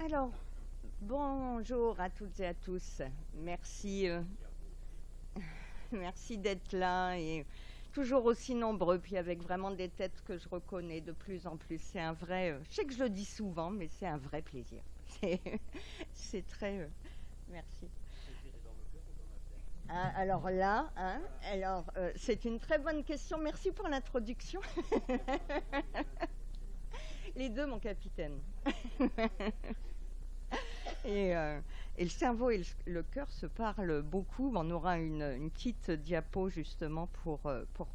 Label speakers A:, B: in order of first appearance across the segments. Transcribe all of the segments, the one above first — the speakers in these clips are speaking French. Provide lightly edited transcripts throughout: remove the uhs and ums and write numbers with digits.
A: Alors, bonjour à toutes et à tous. Merci, merci d'être là et toujours aussi nombreux, puis avec vraiment des têtes que je reconnais de plus en plus. C'est un vrai, je sais que je le dis souvent, mais c'est un vrai plaisir. C'est, c'est très, merci. Ah, alors là, hein, c'est une très bonne question. Merci pour l'introduction. Les deux, mon capitaine. Et, euh, et le cerveau et le cœur se parlent beaucoup. On aura une petite diapo justement pour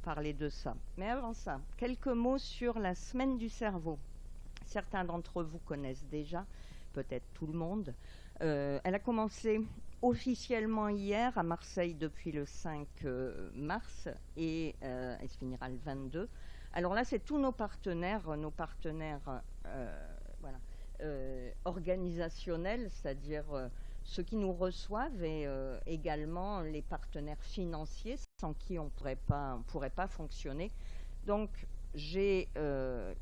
A: parler de ça. Mais avant ça, quelques mots sur la semaine du cerveau. Certains d'entre vous connaissent déjà, peut-être tout le monde. Elle a commencé officiellement hier à Marseille depuis le 5 mars et elle se finira le 22. Alors là, c'est tous nos partenaires voilà, organisationnels, c'est-à-dire ceux qui nous reçoivent et également les partenaires financiers sans qui on ne pourrait pas fonctionner. Donc, j'ai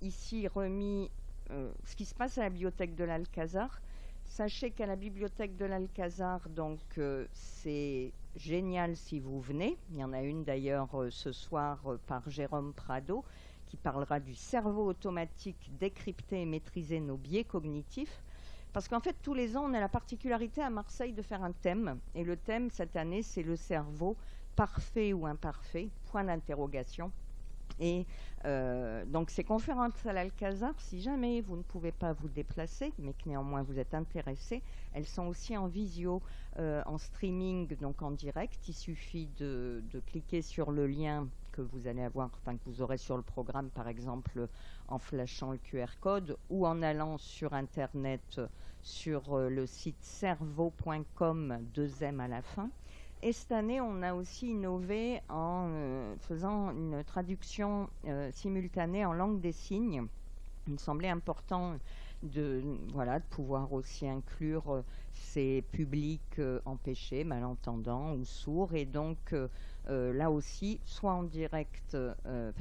A: ici remis ce qui se passe à la bibliothèque de l'Alcazar. Sachez qu'à la bibliothèque de l'Alcazar, donc c'est génial si vous venez. Il y en a une d'ailleurs ce soir par Jérôme Prado qui parlera du cerveau automatique, décrypter et maîtriser nos biais cognitifs. Parce qu'en fait, tous les ans, on a la particularité à Marseille de faire un thème. Et le thème, cette année, c'est le cerveau, parfait ou imparfait, point d'interrogation. Et donc ces conférences à l'Alcazar, si jamais vous ne pouvez pas vous déplacer, mais que néanmoins vous êtes intéressé, elles sont aussi en visio, en streaming, donc en direct. Il suffit de cliquer sur le lien que vous allez avoir, enfin que vous aurez sur le programme, par exemple en flashant le QR code ou en allant sur Internet sur le site cerveau.com, 2M à la fin. Et cette année, on a aussi innové en faisant une traduction simultanée en langue des signes. Il me semblait important de pouvoir aussi inclure ces publics empêchés, malentendants ou sourds. Et donc, là aussi, soit en direct,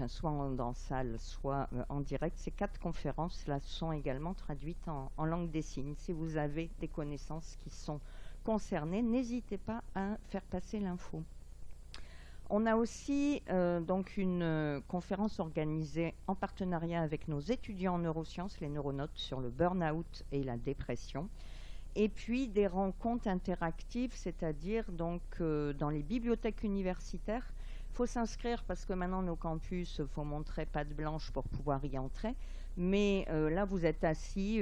A: soit en salle, soit en direct, ces 4 conférences là sont également traduites en langue des signes. Si vous avez des connaissances qui sont concernés, n'hésitez pas à faire passer l'info. On a aussi donc une conférence organisée en partenariat avec nos étudiants en neurosciences, les neuronautes, sur le burn-out et la dépression. Et puis des rencontres interactives, c'est-à-dire donc dans les bibliothèques universitaires. Il faut s'inscrire parce que maintenant nos campus, il faut montrer patte blanche pour pouvoir y entrer. Mais là, vous êtes assis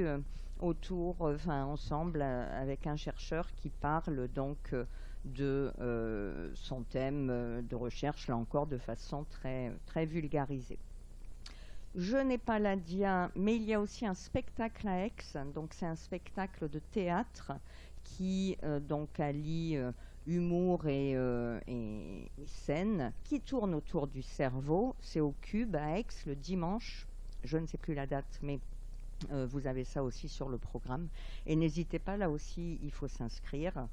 A: autour, ensemble, avec un chercheur qui parle donc de son thème de recherche, là encore, de façon très, très vulgarisée. Je n'ai pas la dia, mais il y a aussi un spectacle à Aix. Donc c'est un spectacle de théâtre qui donc allie humour et scène, qui tourne autour du cerveau. C'est au Cube à Aix le dimanche. Je ne sais plus la date, mais vous avez ça aussi sur le programme. Et n'hésitez pas, là aussi, il faut s'inscrire.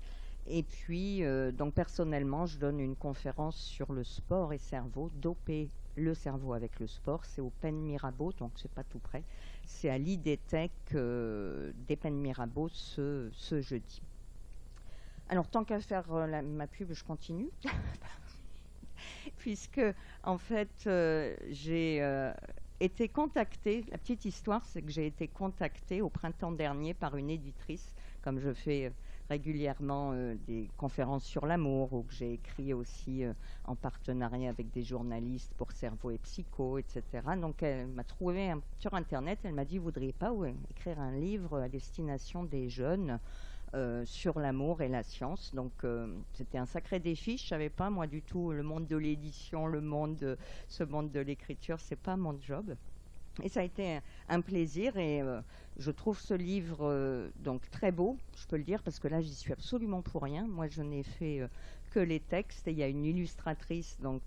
A: Et puis, donc personnellement, je donne une conférence sur le sport et cerveau, doper le cerveau avec le sport. C'est au Pen Mirabeau, donc c'est pas tout près. C'est à l'IDTech des Pen Mirabeau ce jeudi. Alors, tant qu'à faire ma pub, je continue. Puisque, en fait, j'ai été contactée, la petite histoire, c'est que j'ai été contactée au printemps dernier par une éditrice, comme je fais régulièrement des conférences sur l'amour, ou que j'ai écrit aussi en partenariat avec des journalistes pour Cerveau et Psycho, etc. Donc elle m'a trouvé sur Internet, elle m'a dit, vous ne voudriez pas écrire un livre à destination des jeunes sur l'amour et la science. Donc c'était un sacré défi. Je savais pas moi du tout le monde de l'édition, ce monde de l'écriture, c'est pas mon job. Et ça a été un plaisir et je trouve ce livre donc très beau, je peux le dire, parce que là j'y suis absolument pour rien. Moi je n'ai fait que les textes et il y a une illustratrice donc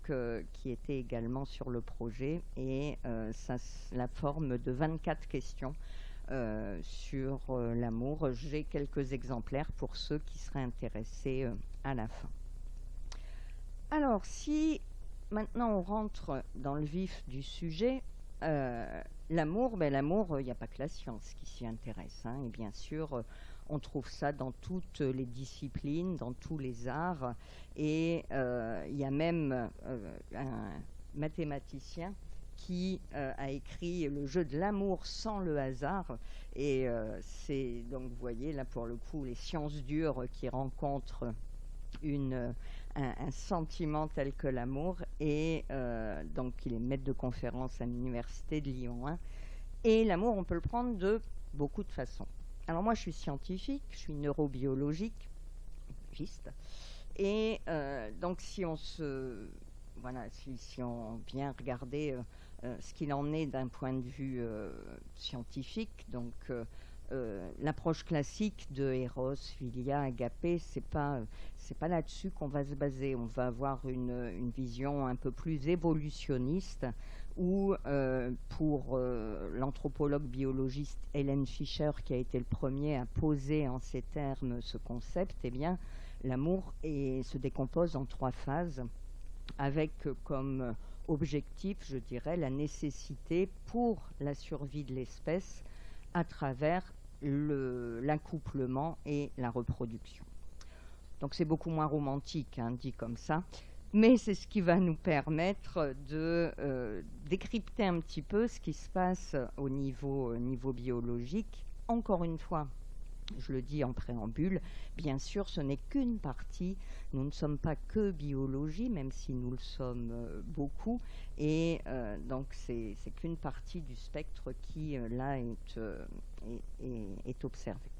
A: qui était également sur le projet et la forme de 24 questions sur l'amour. J'ai quelques exemplaires pour ceux qui seraient intéressés à la fin. Alors, si maintenant on rentre dans le vif du sujet, l'amour, il n'y a pas que la science qui s'y intéresse, hein, et bien sûr, on trouve ça dans toutes les disciplines, dans tous les arts, et il y a même un mathématicien qui a écrit Le jeu de l'amour sans le hasard, et c'est donc, vous voyez, là pour le coup, les sciences dures qui rencontrent un sentiment tel que l'amour, et donc il est maître de conférence à l'université de Lyon 1. Et l'amour, on peut le prendre de beaucoup de façons. Alors moi, je suis scientifique, je suis neurobiologique, et donc si on vient regarder ce qu'il en est d'un point de vue scientifique, donc l'approche classique de Eros, Philia, Agapé, c'est pas là-dessus qu'on va se baser. On va avoir une vision un peu plus évolutionniste, où pour l'anthropologue biologiste Helen Fisher, qui a été le premier à poser en ces termes ce concept, eh bien l'amour se décompose en 3 phases, avec comme objectif, je dirais, la nécessité pour la survie de l'espèce à travers l'accouplement et la reproduction. Donc c'est beaucoup moins romantique, hein, dit comme ça, mais c'est ce qui va nous permettre de décrypter un petit peu ce qui se passe au niveau biologique. Encore une fois, je le dis en préambule, bien sûr, ce n'est qu'une partie. Nous ne sommes pas que biologie, même si nous le sommes beaucoup. Et donc, c'est qu'une partie du spectre qui, là, est observée.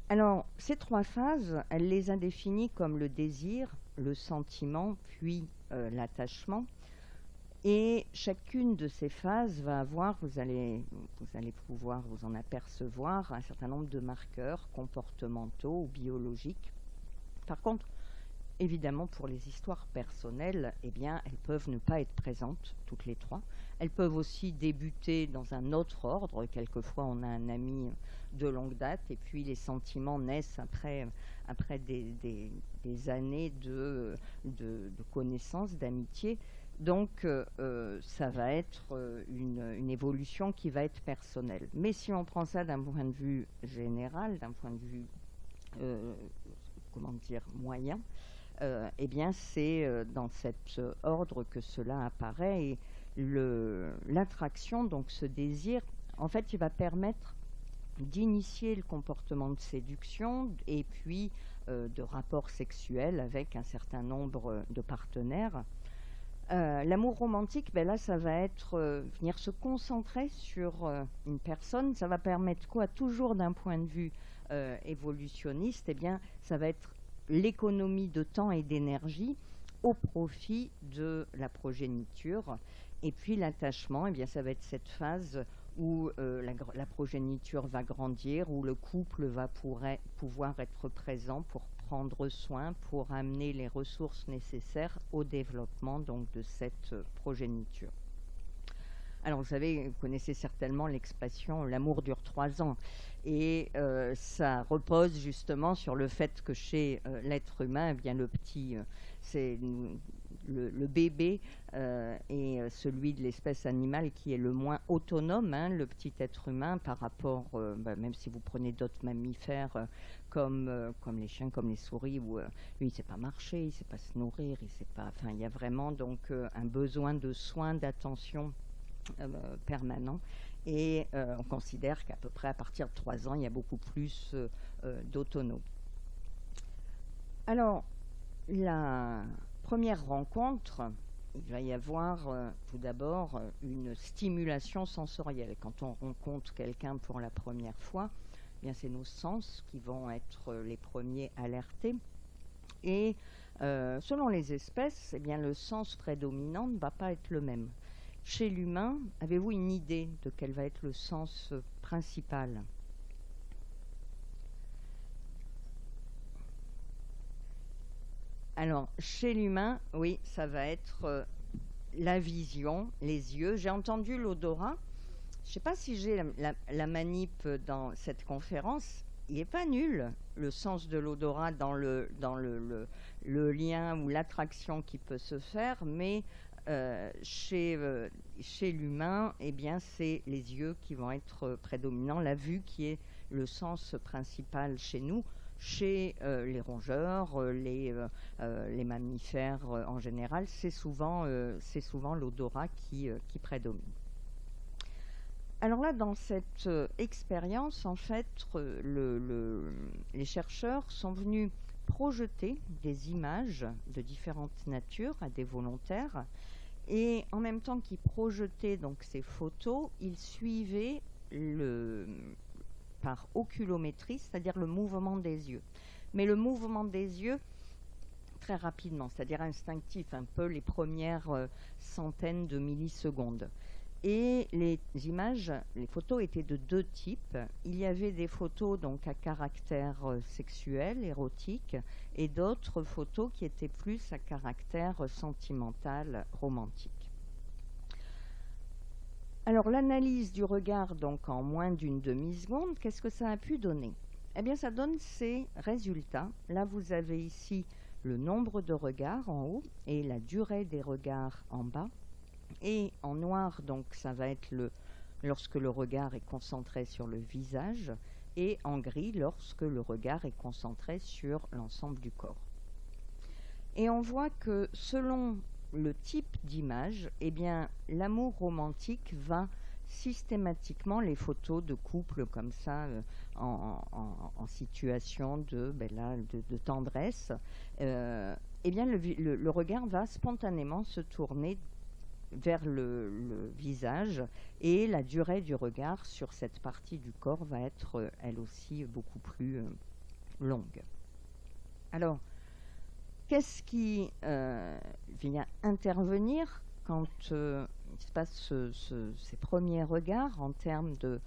A: Alors, ces 3 phases, elle les a définies comme le désir, le sentiment, puis l'attachement. Et chacune de ces phases va avoir, vous allez pouvoir vous en apercevoir, un certain nombre de marqueurs comportementaux ou biologiques. Par contre, évidemment, pour les histoires personnelles, eh bien, elles peuvent ne pas être présentes, toutes les 3. Elles peuvent aussi débuter dans un autre ordre. Quelquefois, on a un ami de longue date, et puis les sentiments naissent après des années de connaissance, d'amitié. Donc, ça va être une évolution qui va être personnelle. Mais si on prend ça d'un point de vue général, d'un point de vue, moyen, eh bien, c'est dans cet ordre que cela apparaît. Et l'attraction, donc ce désir, en fait, il va permettre d'initier le comportement de séduction et puis de rapports sexuels avec un certain nombre de partenaires. L'amour romantique, là, ça va être venir se concentrer sur une personne. Ça va permettre quoi? Toujours d'un point de vue évolutionniste, eh bien, ça va être l'économie de temps et d'énergie au profit de la progéniture. Et puis l'attachement, eh bien, ça va être cette phase où la progéniture va grandir, où le couple va pouvoir être présent pour prendre soin, pour amener les ressources nécessaires au développement donc de cette progéniture. Alors vous savez, vous connaissez certainement l'expression « l'amour dure 3 ans ». Et ça repose justement sur le fait que chez l'être humain, eh bien, c'est le bébé est celui de l'espèce animale qui est le moins autonome, hein, le petit être humain, par rapport, même si vous prenez d'autres mammifères comme les chiens, comme les souris, où lui, il ne sait pas marcher, il ne sait pas se nourrir, il y a vraiment donc un besoin de soins, d'attention permanent. Et on considère qu'à peu près à partir de 3 ans, il y a beaucoup plus d'autonomie. Alors, la première rencontre, il va y avoir tout d'abord une stimulation sensorielle. Quand on rencontre quelqu'un pour la première fois, eh bien, c'est nos sens qui vont être les premiers alertés. Et selon les espèces, eh bien, le sens prédominant ne va pas être le même. Chez l'humain, avez-vous une idée de quel va être le sens principal? Alors, chez l'humain, oui, ça va être la vision, les yeux. J'ai entendu l'odorat. Je ne sais pas si j'ai la manip dans cette conférence. Il n'est pas nul, le sens de l'odorat dans le lien ou l'attraction qui peut se faire, mais Chez l'humain, eh bien, c'est les yeux qui vont être prédominants, la vue qui est le sens principal chez nous. Chez les rongeurs, les mammifères en général, c'est souvent l'odorat qui prédomine. Alors là, dans cette expérience, en fait, les chercheurs sont venus projeter des images de différentes natures à des volontaires, et en même temps qu'ils projetaient donc ces photos, ils suivaient par oculométrie, c'est-à-dire le mouvement des yeux. Mais le mouvement des yeux très rapidement, c'est-à-dire instinctif, un peu les premières centaines de millisecondes. Et les images, les photos étaient de deux types. Il y avait des photos donc à caractère sexuel, érotique, et d'autres photos qui étaient plus à caractère sentimental, romantique. Alors l'analyse du regard donc en moins d'une demi-seconde, qu'est-ce que ça a pu donner? Eh bien ça donne ces résultats. Là vous avez ici le nombre de regards en haut et la durée des regards en bas. Et en noir, donc ça va être lorsque le regard est concentré sur le visage, et en gris lorsque le regard est concentré sur l'ensemble du corps. Et on voit que selon le type d'image, eh bien l'amour romantique va systématiquement, les photos de couple comme ça en situation de tendresse, eh bien le regard va spontanément se tourner vers le visage, et la durée du regard sur cette partie du corps va être elle aussi beaucoup plus longue. Alors, qu'est-ce qui vient intervenir quand il se passe ces premiers regards en termes de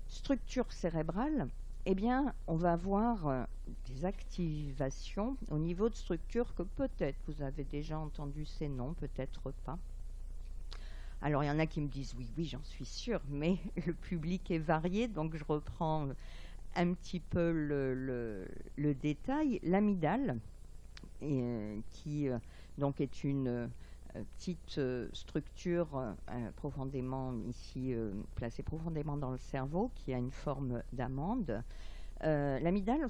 A: structure cérébrale? Eh bien, on va avoir des activations au niveau de structure que peut-être vous avez déjà entendu ces noms, peut-être pas. Alors, il y en a qui me disent oui, j'en suis sûre, mais le public est varié, donc je reprends un petit peu le détail. L'amygdale, qui donc est une petite structure profondément ici placée profondément dans le cerveau, qui a une forme d'amande. L'amygdale,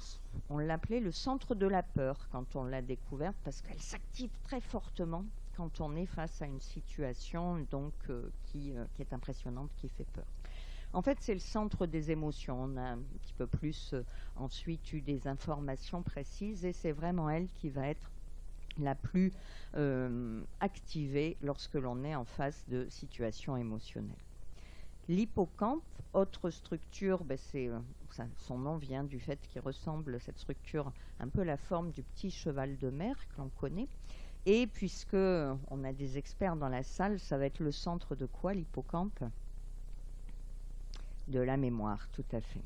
A: on l'appelait le centre de la peur quand on l'a découverte, parce qu'elle s'active très fortement quand on est face à une situation donc, qui est impressionnante, qui fait peur. En fait, c'est le centre des émotions. On a un petit peu plus ensuite eu des informations précises, et c'est vraiment elle qui va être la plus activée lorsque l'on est en face de situations émotionnelles. L'hippocampe, autre structure, son nom vient du fait qu'il ressemble, cette structure, un peu la forme du petit cheval de mer que l'on connaît. Et puisque on a des experts dans la salle, ça va être le centre de quoi, l'hippocampe? De la mémoire, tout à fait.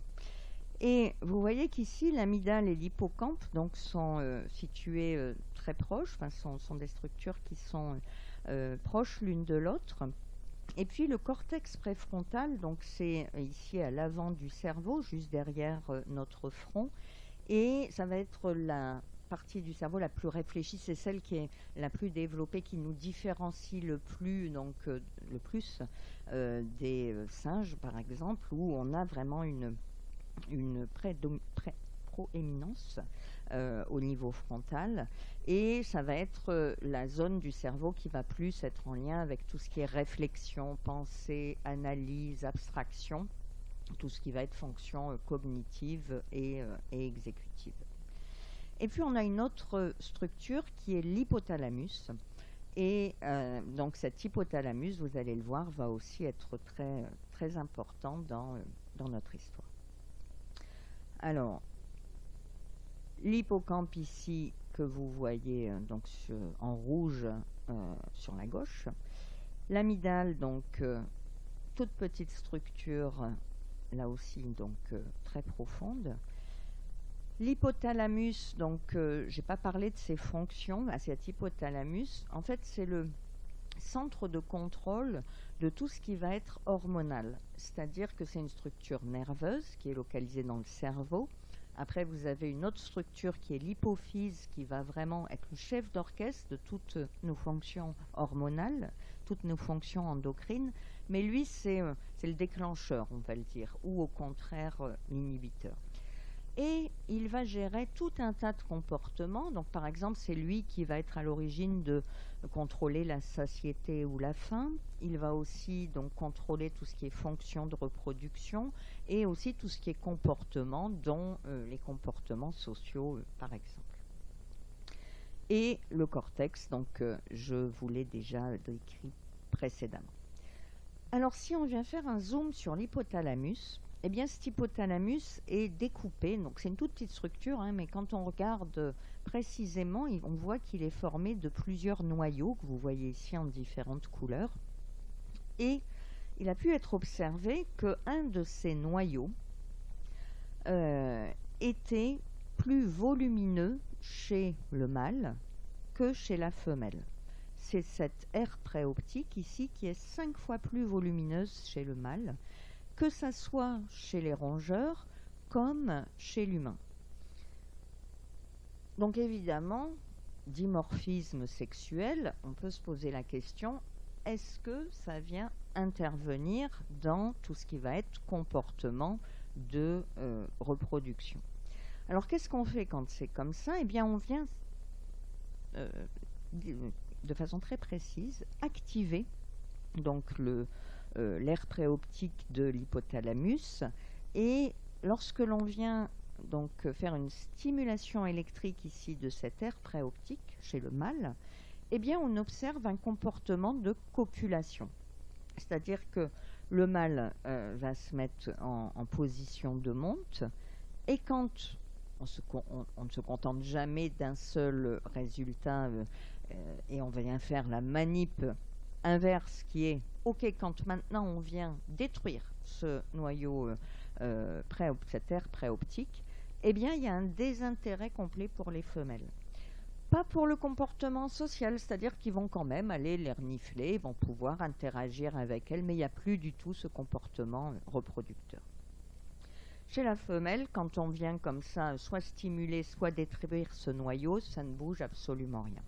A: Et vous voyez qu'ici, l'amygdale et l'hippocampe donc, sont situés très proches, sont des structures qui sont proches l'une de l'autre. Et puis le cortex préfrontal, donc c'est ici à l'avant du cerveau, juste derrière notre front, et ça va être la partie du cerveau la plus réfléchie, c'est celle qui est la plus développée, qui nous différencie le plus des singes par exemple, où on a vraiment une proéminence au niveau frontal, et ça va être la zone du cerveau qui va plus être en lien avec tout ce qui est réflexion, pensée, analyse, abstraction, tout ce qui va être fonction cognitive et exécutive. Et puis on a une autre structure qui est l'hypothalamus, et donc cet hypothalamus, vous allez le voir, va aussi être très, très important dans notre histoire. Alors, l'hippocampe ici que vous voyez donc en rouge sur la gauche, l'amygdale, donc toute petite structure là aussi donc très profonde. L'hypothalamus, donc j'ai pas parlé de ses fonctions à cet hypothalamus. En fait, c'est le centre de contrôle de tout ce qui va être hormonal, c'est-à-dire que c'est une structure nerveuse qui est localisée dans le cerveau, Après, vous avez une autre structure qui est l'hypophyse, qui va vraiment être le chef d'orchestre de toutes nos fonctions hormonales, toutes nos fonctions endocrines. Mais lui, c'est le déclencheur, on va le dire, ou au contraire, l'inhibiteur. Et il va gérer tout un tas de comportements. Donc, par exemple, c'est lui qui va être à l'origine de contrôler la satiété ou la faim. Il va aussi donc contrôler tout ce qui est fonction de reproduction et aussi tout ce qui est comportement, dont les comportements sociaux, par exemple. Et le cortex, donc je vous l'ai déjà décrit précédemment. Alors, si on vient faire un zoom sur l'hypothalamus, eh bien, cet hypothalamus est découpé, donc c'est une toute petite structure, hein, mais quand on regarde précisément, on voit qu'il est formé de plusieurs noyaux, que vous voyez ici en différentes couleurs. Et il a pu être observé qu'un de ces noyaux était plus volumineux chez le mâle que chez la femelle. C'est cette aire préoptique ici qui est 5 fois plus volumineuse chez le mâle, que ça soit chez les rongeurs comme chez l'humain. Donc évidemment, dimorphisme sexuel, on peut se poser la question, est-ce que ça vient intervenir dans tout ce qui va être comportement de reproduction? Alors qu'est-ce qu'on fait quand c'est comme ça? Eh bien on vient de façon très précise activer donc l'aire préoptique de l'hypothalamus, et lorsque l'on vient donc faire une stimulation électrique ici de cette aire préoptique chez le mâle, eh bien on observe un comportement de copulation. C'est-à-dire que le mâle va se mettre en position de monte, et quand on ne se contente jamais d'un seul résultat et on vient faire la manip inverse qui est ok, quand maintenant on vient détruire ce noyau cette aire préoptique, eh bien il y a un désintérêt complet pour les femelles. Pas pour le comportement social, c'est-à-dire qu'ils vont quand même aller les renifler, ils vont pouvoir interagir avec elles, mais il n'y a plus du tout ce comportement reproducteur. Chez la femelle, quand on vient comme ça, soit stimuler, soit détruire ce noyau, ça ne bouge absolument rien.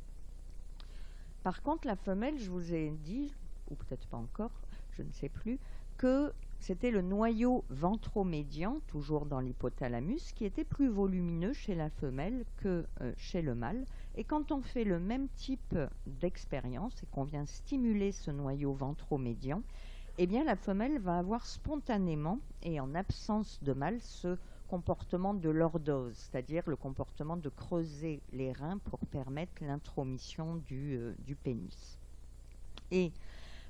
A: Par contre, la femelle, je vous ai dit, ou peut-être pas encore, je ne sais plus, que c'était le noyau ventromédian, toujours dans l'hypothalamus, qui était plus volumineux chez la femelle que chez le mâle. Et quand on fait le même type d'expérience et qu'on vient stimuler ce noyau ventromédian, eh bien la femelle va avoir spontanément, et en absence de mâle, ce comportement de lordose, c'est-à-dire le comportement de creuser les reins pour permettre l'intromission du pénis. Et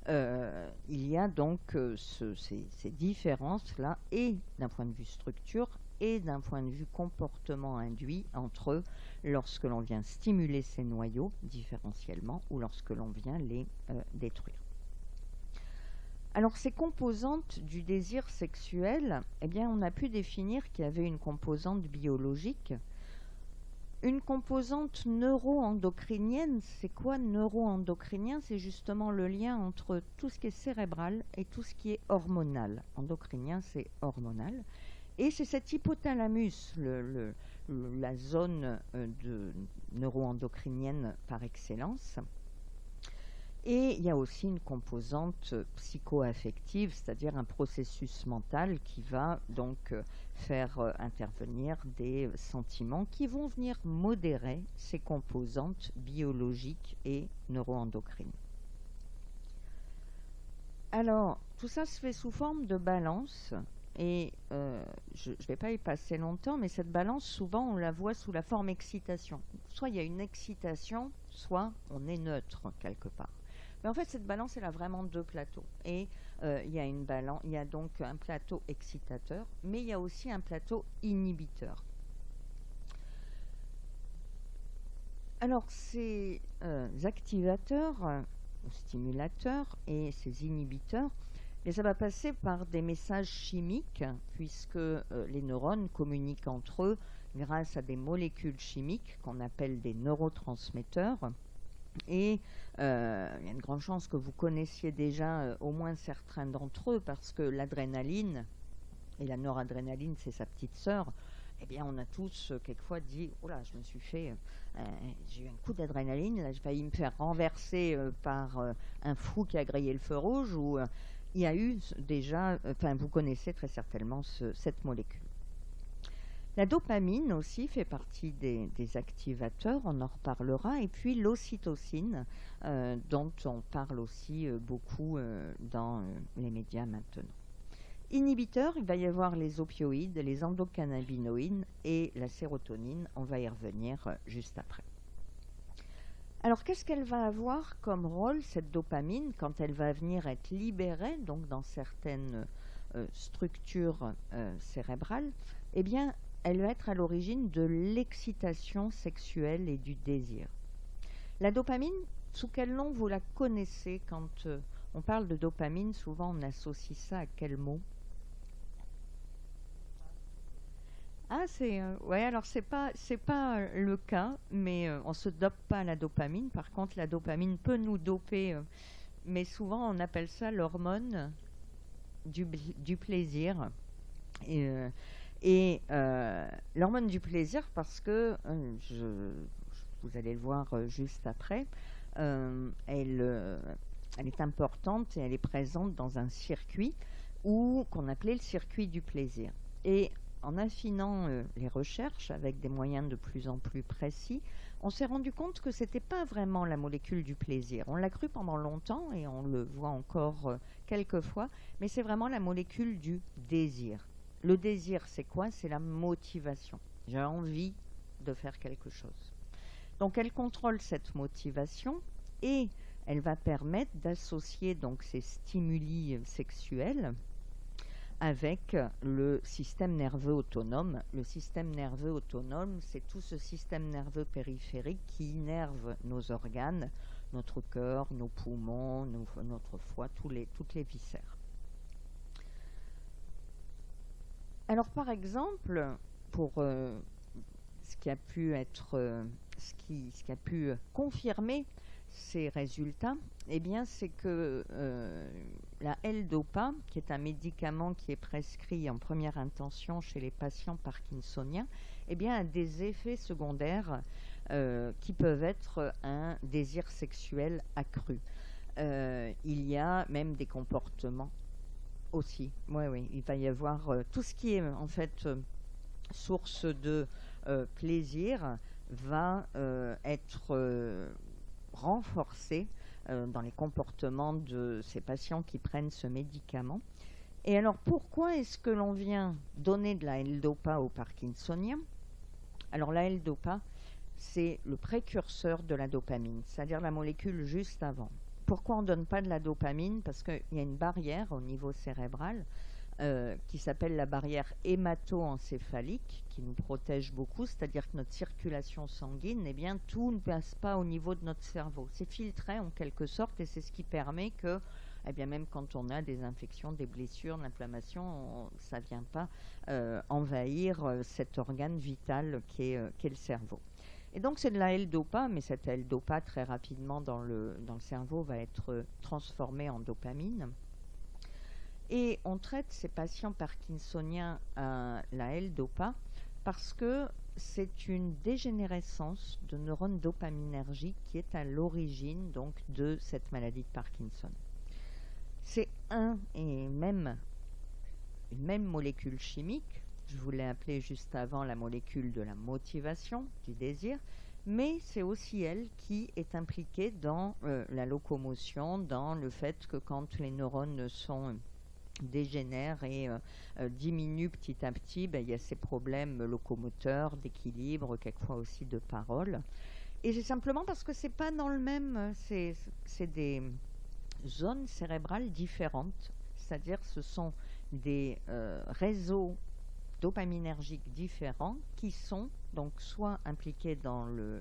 A: il y a donc ces différences-là, et d'un point de vue structure, et d'un point de vue comportement induit entre eux, lorsque l'on vient stimuler ces noyaux différentiellement ou lorsque l'on vient les détruire. Alors ces composantes du désir sexuel, eh bien on a pu définir qu'il y avait une composante biologique, une composante neuro-endocrinienne. C'est quoi neuro-endocrinien? C'est justement le lien entre tout ce qui est cérébral et tout ce qui est hormonal. Endocrinien, c'est hormonal. Et c'est cet hypothalamus, la zone neuro-endocrinienne par excellence. Et il y a aussi une composante psycho-affective, c'est-à-dire un processus mental qui va donc faire intervenir des sentiments qui vont venir modérer ces composantes biologiques et neuroendocrines. Alors, tout ça se fait sous forme de balance, et je ne vais pas y passer longtemps, mais cette balance, souvent, on la voit sous la forme excitation. Soit il y a une excitation, soit on est neutre quelque part. Mais en fait, cette balance, elle a vraiment deux plateaux. Et il y a donc un plateau excitateur, mais il y a aussi un plateau inhibiteur. Alors, ces activateurs, stimulateurs et ces inhibiteurs, et ça va passer par des messages chimiques, puisque les neurones communiquent entre eux grâce à des molécules chimiques qu'on appelle des neurotransmetteurs. Et il y a une grande chance que vous connaissiez déjà au moins certains d'entre eux, parce que l'adrénaline, et la noradrénaline c'est sa petite sœur, eh bien, on a tous quelquefois dit, oh là, je me suis fait, j'ai eu un coup d'adrénaline, là, j'ai failli me faire renverser par un fou qui a grillé le feu rouge, ou il y a eu déjà, enfin, vous connaissez très certainement cette molécule. La dopamine aussi fait partie des activateurs, on en reparlera, et puis l'ocytocine, dont on parle aussi beaucoup dans les médias maintenant. Inhibiteurs, il va y avoir les opioïdes, les endocannabinoïdes et la sérotonine, on va y revenir juste après. Alors qu'est-ce qu'elle va avoir comme rôle, cette dopamine, quand elle va venir être libérée, donc dans certaines structures cérébrales? Eh bien, elle va être à l'origine de l'excitation sexuelle et du désir. La dopamine, sous quel nom vous la connaissez? Quand on parle de dopamine, souvent on associe ça à quel mot? Ah, ouais, alors c'est pas le cas, mais on se dope pas à la dopamine. Par contre, la dopamine peut nous doper, mais souvent on appelle ça l'hormone du plaisir. Et l'hormone du plaisir, parce que vous allez le voir juste après, elle est importante et elle est présente dans un circuit qu'on appelait le circuit du plaisir. Et en affinant les recherches avec des moyens de plus en plus précis, on s'est rendu compte que ce n'était pas vraiment la molécule du plaisir. On l'a cru pendant longtemps et on le voit encore quelques fois, mais c'est vraiment la molécule du désir. Le désir, c'est quoi? C'est la motivation. J'ai envie de faire quelque chose. Donc elle contrôle cette motivation et elle va permettre d'associer donc ces stimuli sexuels avec le système nerveux autonome. Le système nerveux autonome, c'est tout ce système nerveux périphérique qui innerve nos organes, notre cœur, nos poumons, notre foie, toutes les viscères. Alors par exemple, pour ce qui a pu être, ce qui a pu confirmer ces résultats, eh bien c'est que la L-Dopa, qui est un médicament qui est prescrit en première intention chez les patients parkinsoniens, eh bien a des effets secondaires qui peuvent être un désir sexuel accru. Il y a même des comportements aussi. Oui, il va y avoir tout ce qui est en fait source de plaisir va être renforcé dans les comportements de ces patients qui prennent ce médicament. Et alors pourquoi est-ce que l'on vient donner de la L-Dopa aux Parkinsoniens? Alors la L-Dopa, c'est le précurseur de la dopamine, c'est-à-dire la molécule juste avant. Pourquoi on ne donne pas de la dopamine? Parce qu'il y a une barrière au niveau cérébral qui s'appelle la barrière hémato-encéphalique, qui nous protège beaucoup, c'est-à-dire que notre circulation sanguine, eh bien, tout ne passe pas au niveau de notre cerveau. C'est filtré en quelque sorte et c'est ce qui permet que, eh bien, même quand on a des infections, des blessures, l'inflammation, ça ne vient pas envahir cet organe vital qui est le cerveau. Et donc c'est de la L-Dopa, mais cette L-Dopa très rapidement dans le cerveau va être transformée en dopamine. Et on traite ces patients parkinsoniens à la L-Dopa parce que c'est une dégénérescence de neurones dopaminergiques qui est à l'origine donc de cette maladie de Parkinson. C'est une même molécule chimique. Je vous l'ai appelée juste avant la molécule de la motivation, du désir, mais c'est aussi elle qui est impliquée dans la locomotion, dans le fait que quand les neurones dégénèrent et diminuent petit à petit, il y a ces problèmes locomoteurs, d'équilibre, quelquefois aussi de parole. Et c'est simplement parce que c'est pas dans le même, c'est des zones cérébrales différentes, c'est-à-dire ce sont des réseaux dopaminergiques différents qui sont donc soit impliqués dans le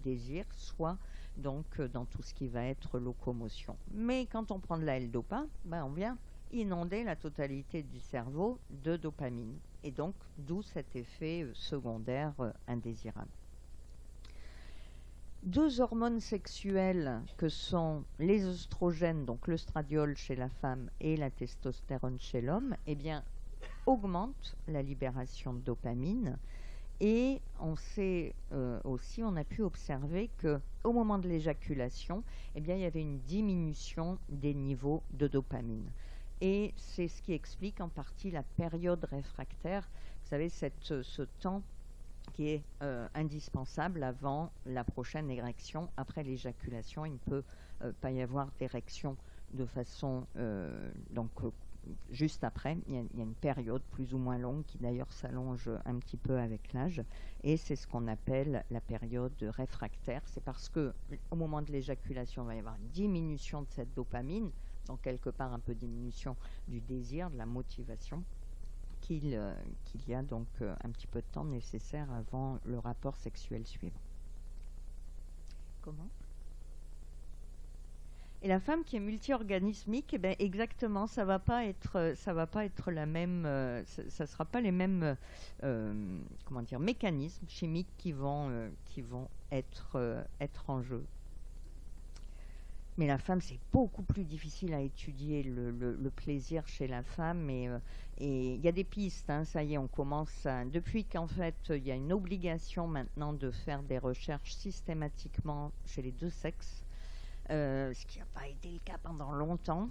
A: désir, soit donc dans tout ce qui va être locomotion. Mais quand on prend de la L-Dopa, on vient inonder la totalité du cerveau de dopamine et donc d'où cet effet secondaire indésirable. Deux hormones sexuelles que sont les œstrogènes, donc l'œstradiol chez la femme et la testostérone chez l'homme, eh bien augmente la libération de dopamine. Et on sait aussi, on a pu observer qu'au moment de l'éjaculation, eh bien, il y avait une diminution des niveaux de dopamine. Et c'est ce qui explique en partie la période réfractaire. Vous savez, ce temps qui est indispensable avant la prochaine érection. Après l'éjaculation, il ne peut pas y avoir d'érection de façon juste après, il y a une période plus ou moins longue qui d'ailleurs s'allonge un petit peu avec l'âge, et c'est ce qu'on appelle la période réfractaire. C'est parce que au moment de l'éjaculation, il va y avoir une diminution de cette dopamine, donc quelque part un peu diminution du désir, de la motivation, qu'il y a donc un petit peu de temps nécessaire avant le rapport sexuel suivant. Comment ? Et la femme qui est multi-organismique, eh bien exactement, ça va pas être la même, ça sera pas les mêmes, mécanismes chimiques qui vont être en jeu. Mais la femme, c'est beaucoup plus difficile à étudier le plaisir chez la femme, et il y a des pistes, hein, ça y est, on commence depuis qu'en fait il y a une obligation maintenant de faire des recherches systématiquement chez les deux sexes. Ce qui n'a pas été le cas pendant longtemps.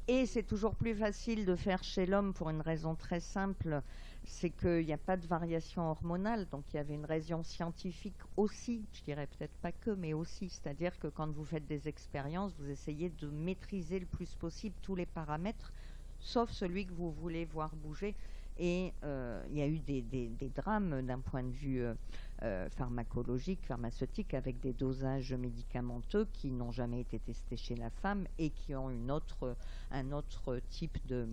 A: Et c'est toujours plus facile de faire chez l'homme pour une raison très simple, c'est qu'il n'y a pas de variation hormonale, donc il y avait une raison scientifique aussi, je dirais peut-être pas que, mais aussi, c'est-à-dire que quand vous faites des expériences, vous essayez de maîtriser le plus possible tous les paramètres, sauf celui que vous voulez voir bouger. Et il y a eu des drames d'un point de vue pharmacologique, pharmaceutique, avec des dosages médicamenteux qui n'ont jamais été testés chez la femme et qui ont un autre type de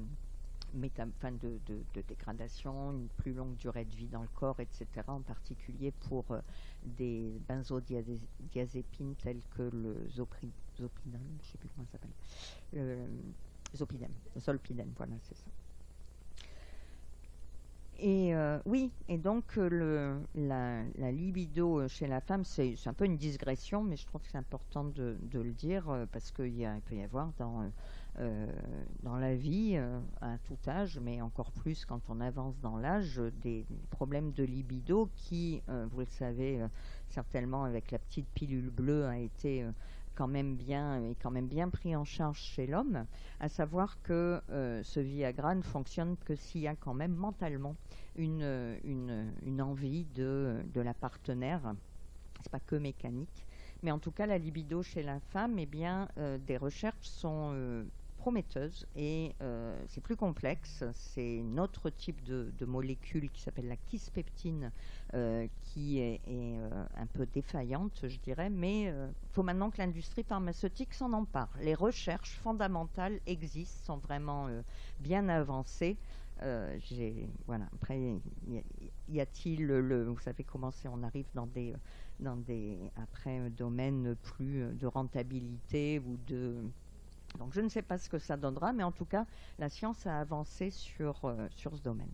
A: dégradation, une plus longue durée de vie dans le corps, etc., en particulier pour des benzodiazépines tels que le zolpidem, je ne sais plus comment ça s'appelle, zolpidem, voilà, c'est ça. Et oui, et donc la libido chez la femme, c'est un peu une digression, mais je trouve que c'est important de le dire, parce qu'il peut y avoir dans la vie, à tout âge, mais encore plus quand on avance dans l'âge, des problèmes de libido qui, vous le savez certainement avec la petite pilule bleue, a été quand même bien pris en charge chez l'homme, à savoir que ce Viagra ne fonctionne que s'il y a quand même mentalement une envie de la partenaire. C'est pas que mécanique, mais en tout cas la libido chez la femme, eh bien des recherches sont prometteuses, et c'est plus complexe. C'est notre type de molécule qui s'appelle la kispeptine qui est un peu défaillante, je dirais, mais il faut maintenant que l'industrie pharmaceutique s'en empare. Les recherches fondamentales existent, sont vraiment bien avancées. Voilà. Après, y a-t-il vous savez comment c'est, on arrive dans des après domaines plus de rentabilité ou de... Donc je ne sais pas ce que ça donnera, mais en tout cas, la science a avancé sur ce domaine.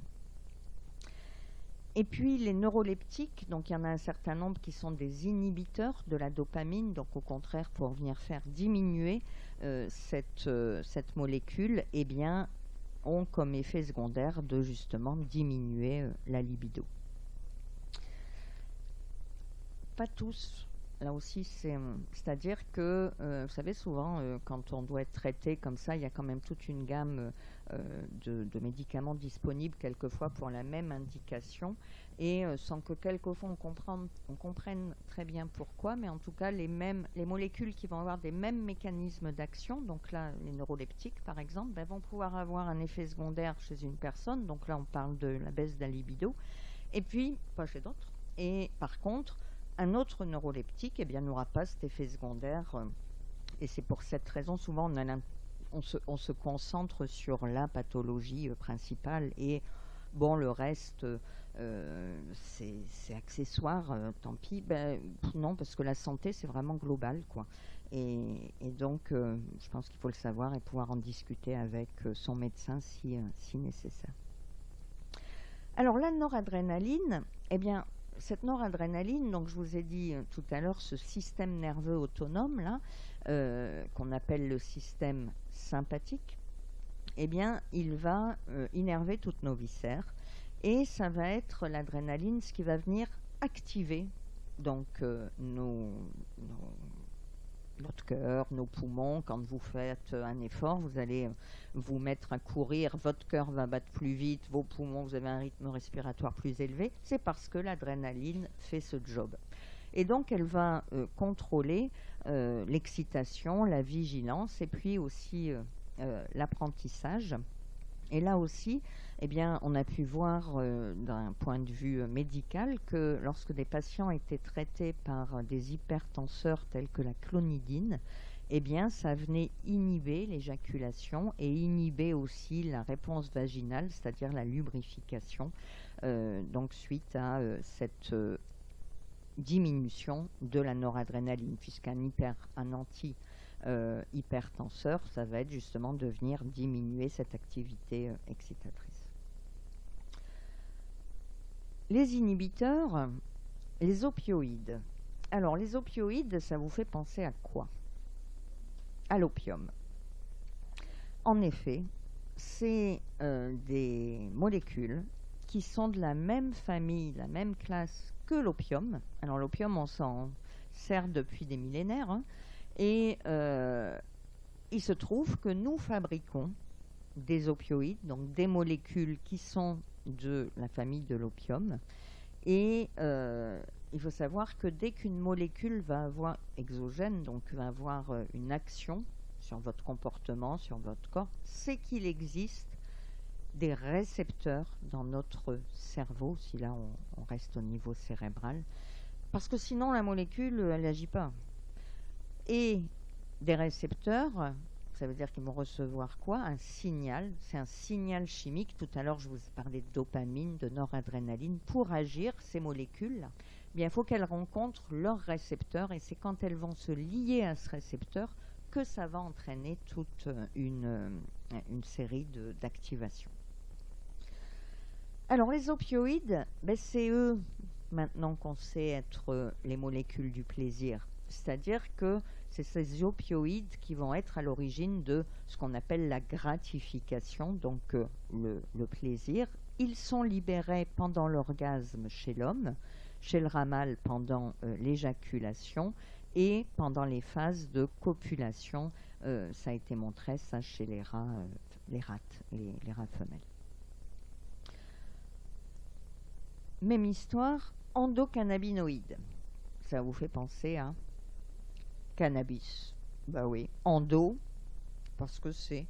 A: Et puis les neuroleptiques, donc il y en a un certain nombre qui sont des inhibiteurs de la dopamine, donc au contraire pour venir faire diminuer cette molécule, eh bien, ont comme effet secondaire de justement diminuer la libido. Pas tous. Là aussi, c'est-à-dire que, vous savez, souvent, quand on doit être traité comme ça, il y a quand même toute une gamme de médicaments disponibles, quelquefois pour la même indication, et sans que quelquefois on comprenne très bien pourquoi, mais en tout cas, les molécules qui vont avoir des mêmes mécanismes d'action, donc là, les neuroleptiques, par exemple, vont pouvoir avoir un effet secondaire chez une personne, donc là, on parle de la baisse de la libido, et puis, pas chez d'autres, et par contre, un autre neuroleptique n'aura pas cet effet secondaire, et c'est pour cette raison souvent on se concentre sur la pathologie principale, et bon, le reste c'est accessoire, tant pis. Non, parce que la santé c'est vraiment global, quoi, et donc je pense qu'il faut le savoir et pouvoir en discuter avec son médecin si nécessaire. Alors la noradrénaline, cette noradrénaline, donc je vous ai dit tout à l'heure, ce système nerveux autonome là, qu'on appelle le système sympathique, eh bien, il va innerver toutes nos viscères et ça va être l'adrénaline, ce qui va venir activer donc notre cœur, nos poumons. Quand vous faites un effort, vous allez vous mettre à courir, votre cœur va battre plus vite, vos poumons, vous avez un rythme respiratoire plus élevé. C'est parce que l'adrénaline fait ce job. Et donc, elle va contrôler l'excitation, la vigilance et puis aussi l'apprentissage. Et là aussi, eh bien, on a pu voir d'un point de vue médical que lorsque des patients étaient traités par des hypertenseurs tels que la clonidine, eh bien, ça venait inhiber l'éjaculation et inhiber aussi la réponse vaginale, c'est-à-dire la lubrification, donc suite à cette diminution de la noradrénaline, puisqu'un hypertenseur, ça va être justement de venir diminuer cette activité excitatrice. Les inhibiteurs, les opioïdes. Alors, les opioïdes, ça vous fait penser à quoi? À l'opium. En effet, c'est des molécules qui sont de la même famille, la même classe que l'opium. Alors, l'opium, on s'en sert depuis des millénaires, hein. Et il se trouve que nous fabriquons des opioïdes, donc des molécules qui sont de la famille de l'opium. Et il faut savoir que dès qu'une molécule va avoir exogène, donc va avoir une action sur votre comportement, sur votre corps, c'est qu'il existe des récepteurs dans notre cerveau, si là on reste au niveau cérébral, parce que sinon la molécule, elle n'agit pas. Et des récepteurs, ça veut dire qu'ils vont recevoir quoi? Un signal, c'est un signal chimique. Tout à l'heure, je vous ai parlé de dopamine, de noradrénaline. Pour agir, ces molécules, eh bien, il faut qu'elles rencontrent leur récepteur et c'est quand elles vont se lier à ce récepteur que ça va entraîner toute une série d'activations. Alors, les opioïdes, ben, c'est eux, maintenant qu'on sait être les molécules du plaisir. C'est-à-dire que c'est ces opioïdes qui vont être à l'origine de ce qu'on appelle la gratification, donc le plaisir. Ils sont libérés pendant l'orgasme chez l'homme, chez le râle pendant l'éjaculation et pendant les phases de copulation. Ça a été montré ça chez les rats, les rats femelles. Même histoire, endocannabinoïdes. Ça vous fait penser à cannabis. Bah oui, endo, parce que c'est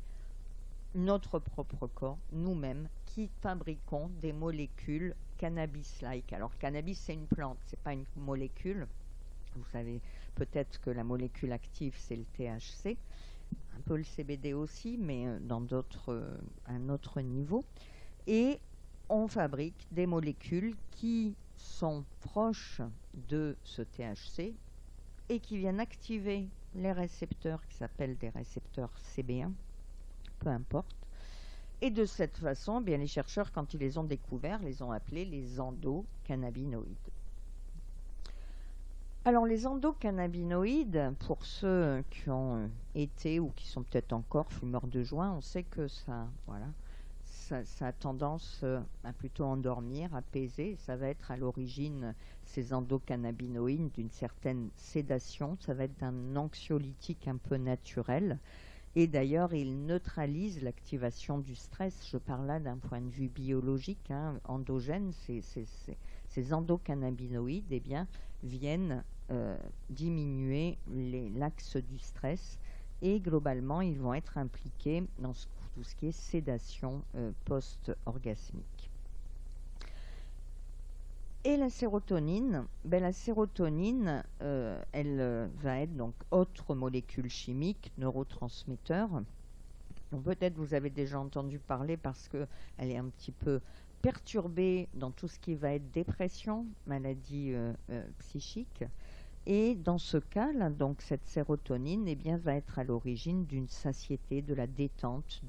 A: notre propre corps, nous-mêmes, qui fabriquons des molécules cannabis-like. Alors, cannabis, c'est une plante, c'est pas une molécule. Vous savez peut-être que la molécule active, c'est le THC, un peu le CBD aussi, mais dans un autre niveau. Et on fabrique des molécules qui sont proches de ce THC et qui viennent activer les récepteurs qui s'appellent des récepteurs CB1, peu importe. Et de cette façon, bien, les chercheurs, quand ils les ont découverts, les ont appelés les endocannabinoïdes. Alors, les endocannabinoïdes, pour ceux qui ont été ou qui sont peut-être encore fumeurs de joint, on sait que ça a tendance à plutôt endormir, apaiser. Ça va être à l'origine, ces endocannabinoïdes, d'une certaine sédation. Ça va être un anxiolytique un peu naturel. Et d'ailleurs, il neutralise l'activation du stress. Je parle là d'un point de vue biologique, hein, endogène. Ces endocannabinoïdes, eh bien, viennent diminuer l'axe du stress. Et globalement, ils vont être impliqués dans tout ce qui est sédation post-orgasmique. Et la sérotonine, elle va être donc autre molécule chimique, neurotransmetteur. Donc peut-être vous avez déjà entendu parler parce qu'elle est un petit peu perturbée dans tout ce qui va être dépression, maladie psychique. Et dans ce cas-là, donc cette sérotonine, eh bien, va être à l'origine d'une satiété, de la détente,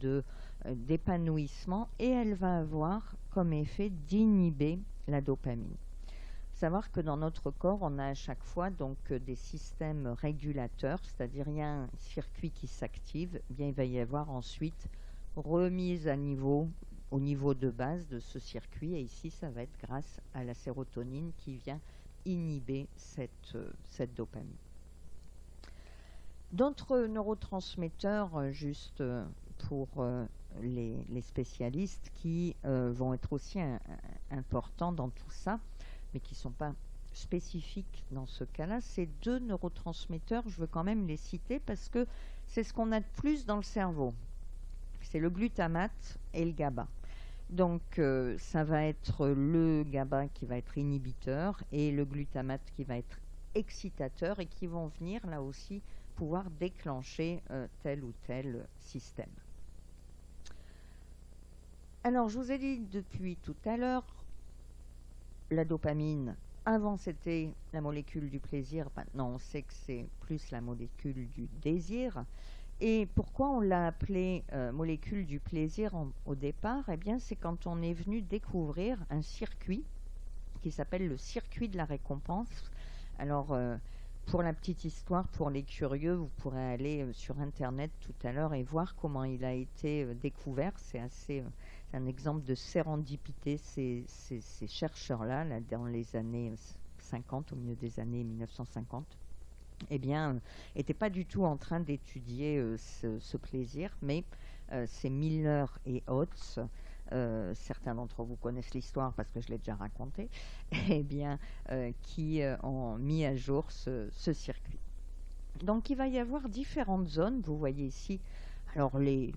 A: d'épanouissement, et elle va avoir comme effet d'inhiber la dopamine. Il faut savoir que dans notre corps, on a à chaque fois donc des systèmes régulateurs, c'est-à-dire il y a un circuit qui s'active, eh bien il va y avoir ensuite remise à niveau, au niveau de base de ce circuit. Et ici, ça va être grâce à la sérotonine qui vient inhiber cette dopamine. D'autres neurotransmetteurs, juste pour les spécialistes, qui vont être aussi importants dans tout ça, mais qui ne sont pas spécifiques dans ce cas-là, ces deux neurotransmetteurs, je veux quand même les citer parce que c'est ce qu'on a de plus dans le cerveau. C'est le glutamate et le GABA. Donc ça va être le GABA qui va être inhibiteur et le glutamate qui va être excitateur et qui vont venir là aussi pouvoir déclencher tel ou tel système. Alors je vous ai dit depuis tout à l'heure, la dopamine, avant c'était la molécule du plaisir, maintenant on sait que c'est plus la molécule du désir. Et pourquoi on l'a appelée molécule du plaisir au départ? Eh bien, c'est quand on est venu découvrir un circuit qui s'appelle le circuit de la récompense. Alors, pour la petite histoire, pour les curieux, vous pourrez aller sur Internet tout à l'heure et voir comment il a été découvert. C'est un exemple de sérendipité, ces chercheurs-là, là, dans les années 50, au milieu des années 1950. Eh bien, n'étaient pas du tout en train d'étudier ce plaisir, mais c'est Miller et Oates, certains d'entre vous connaissent l'histoire parce que je l'ai déjà raconté, eh bien, qui ont mis à jour ce circuit. Donc, il va y avoir différentes zones, vous voyez ici, alors les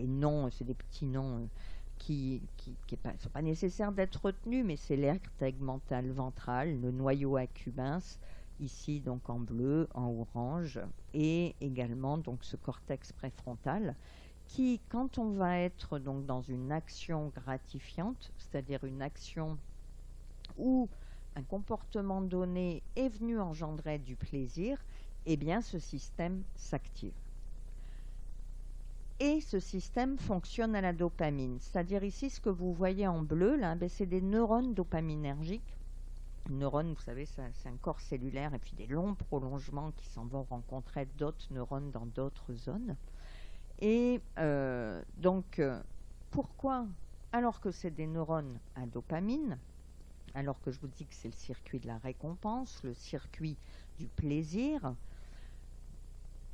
A: noms, c'est des petits noms qui ne sont pas nécessaires d'être retenus, mais c'est l'aire tegmentale ventrale, le noyau accumbens, ici donc en bleu, en orange, et également donc ce cortex préfrontal qui, quand on va être donc dans une action gratifiante, c'est-à-dire une action où un comportement donné est venu engendrer du plaisir, eh bien ce système s'active. Et ce système fonctionne à la dopamine, c'est-à-dire ici ce que vous voyez en bleu là, ben, c'est des neurones dopaminergiques. Neurones, vous savez, c'est un corps cellulaire et puis des longs prolongements qui s'en vont rencontrer d'autres neurones dans d'autres zones. Et donc, pourquoi, alors que c'est des neurones à dopamine, alors que je vous dis que c'est le circuit de la récompense, le circuit du plaisir,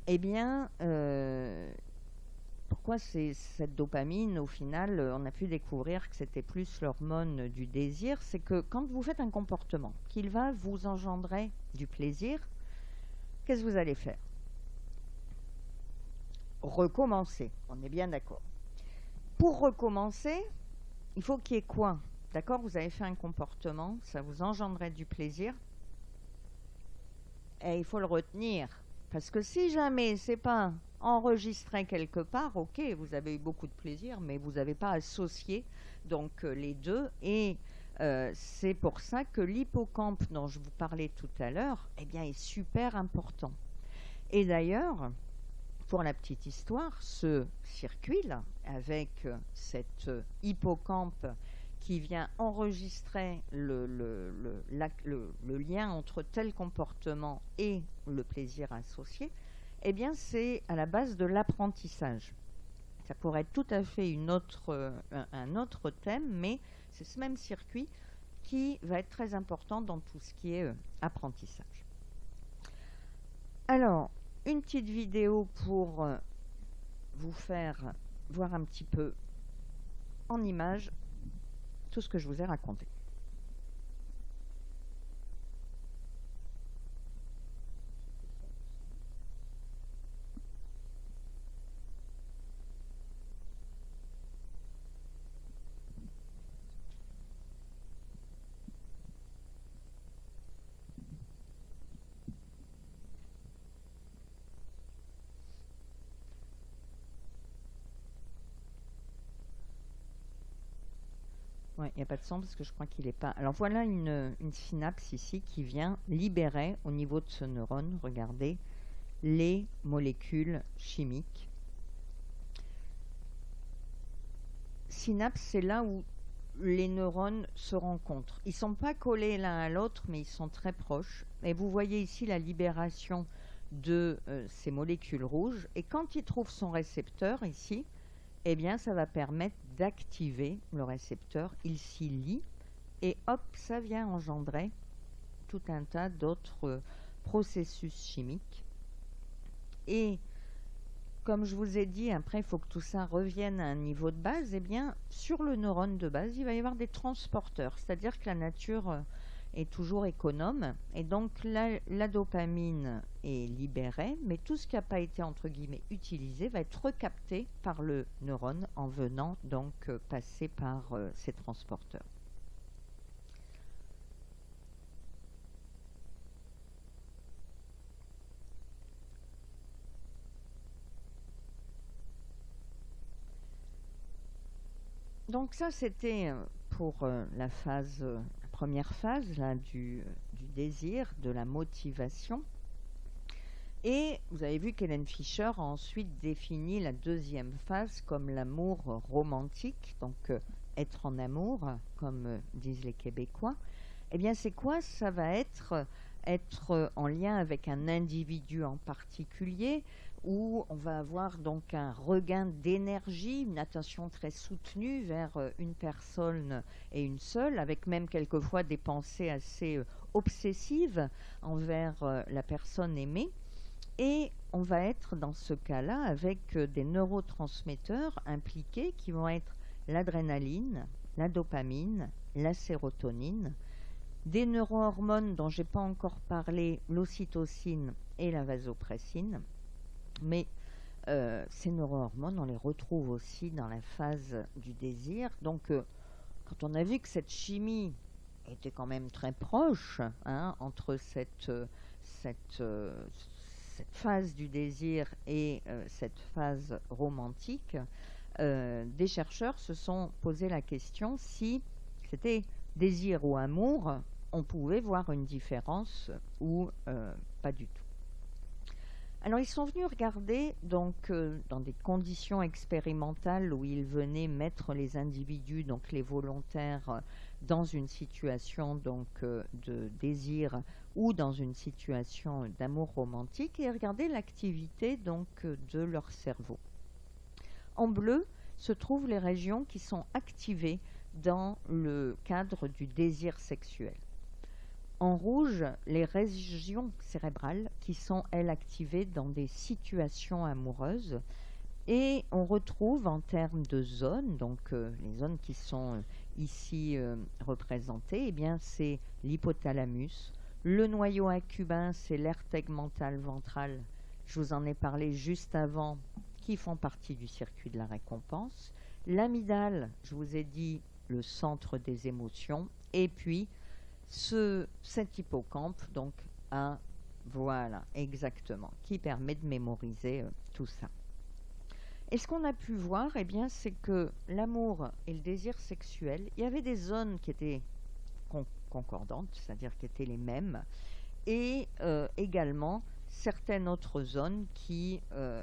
A: eh bien, pourquoi cette dopamine, au final, on a pu découvrir que c'était plus l'hormone du désir, c'est que quand vous faites un comportement qu'il va vous engendrer du plaisir, qu'est-ce que vous allez faire? Recommencer, on est bien d'accord. Pour recommencer, il faut qu'il y ait quoi? D'accord, vous avez fait un comportement, ça vous engendrait du plaisir, et il faut le retenir. Parce que si jamais c'est pas enregistré quelque part, ok, vous avez eu beaucoup de plaisir, mais vous n'avez pas associé donc les deux. Et c'est pour ça que l'hippocampe dont je vous parlais tout à l'heure, eh bien, est super important. Et d'ailleurs, pour la petite histoire, ce circuit-là, avec cet hippocampe qui vient enregistrer le lien entre tel comportement et le plaisir associé, eh bien c'est à la base de l'apprentissage. Ça pourrait être tout à fait un autre thème, mais c'est ce même circuit qui va être très important dans tout ce qui est apprentissage. Alors, une petite vidéo pour vous faire voir un petit peu en images tout ce que je vous ai raconté. Ouais, il n'y a pas de son parce que je crois qu'il n'est pas... Alors voilà une synapse ici qui vient libérer au niveau de ce neurone, regardez, les molécules chimiques. Synapse, c'est là où les neurones se rencontrent. Ils ne sont pas collés l'un à l'autre, mais ils sont très proches. Et vous voyez ici la libération de ces molécules rouges. Et quand il trouve son récepteur ici, eh bien, ça va permettre d'activer le récepteur. Il s'y lie et hop, ça vient engendrer tout un tas d'autres processus chimiques. Et comme je vous ai dit, après, il faut que tout ça revienne à un niveau de base. Eh bien, sur le neurone de base, il va y avoir des transporteurs, c'est-à-dire que la nature est toujours économe. Et donc, la dopamine est libérée, mais tout ce qui n'a pas été, entre guillemets, utilisé va être recapté par le neurone en venant donc passer par ces transporteurs. Donc ça, c'était pour la première phase là, du désir, de la motivation. Et vous avez vu qu'Hélène Fischer a ensuite défini la deuxième phase comme l'amour romantique, donc être en amour, comme disent les Québécois. Eh bien, c'est quoi? Ça va être en lien avec un individu en particulier, où on va avoir donc un regain d'énergie, une attention très soutenue vers une personne et une seule, avec même quelquefois des pensées assez obsessives envers la personne aimée. Et on va être dans ce cas-là avec des neurotransmetteurs impliqués qui vont être l'adrénaline, la dopamine, la sérotonine, des neurohormones dont je n'ai pas encore parlé, l'ocytocine et la vasopressine. Mais ces neurohormones, on les retrouve aussi dans la phase du désir. Donc, quand on a vu que cette chimie était quand même très proche entre cette phase du désir et cette phase romantique, des chercheurs se sont posé la question si c'était désir ou amour, on pouvait voir une différence ou pas du tout. Alors ils sont venus regarder donc dans des conditions expérimentales où ils venaient mettre les individus, donc les volontaires, dans une situation donc de désir ou dans une situation d'amour romantique et regarder l'activité donc de leur cerveau. En bleu se trouvent les régions qui sont activées dans le cadre du désir sexuel. En rouge, les régions cérébrales qui sont, elles, activées dans des situations amoureuses. Et on retrouve en termes de zones, donc les zones qui sont ici représentées, eh bien c'est l'hypothalamus, le noyau accumbin, c'est l'aire tegmentale ventrale, je vous en ai parlé juste avant, qui font partie du circuit de la récompense. L'amygdale, je vous ai dit, le centre des émotions, et puis cet hippocampe, donc, voilà, exactement, qui permet de mémoriser tout ça. Et ce qu'on a pu voir, eh bien, c'est que l'amour et le désir sexuel, il y avait des zones qui étaient concordantes, c'est-à-dire qui étaient les mêmes, et également certaines autres zones qui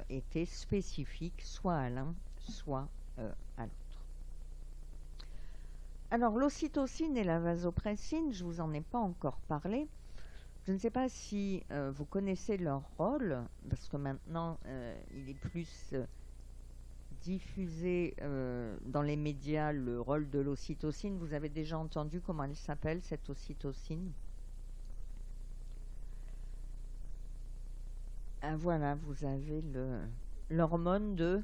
A: étaient spécifiques, soit à l'un, soit à l'autre. Alors, l'ocytocine et la vasopressine, je ne vous en ai pas encore parlé. Je ne sais pas si vous connaissez leur rôle, parce que maintenant, il est plus diffusé dans les médias, le rôle de l'ocytocine. Vous avez déjà entendu comment elle s'appelle, cette ocytocine? Voilà, vous avez l'hormone de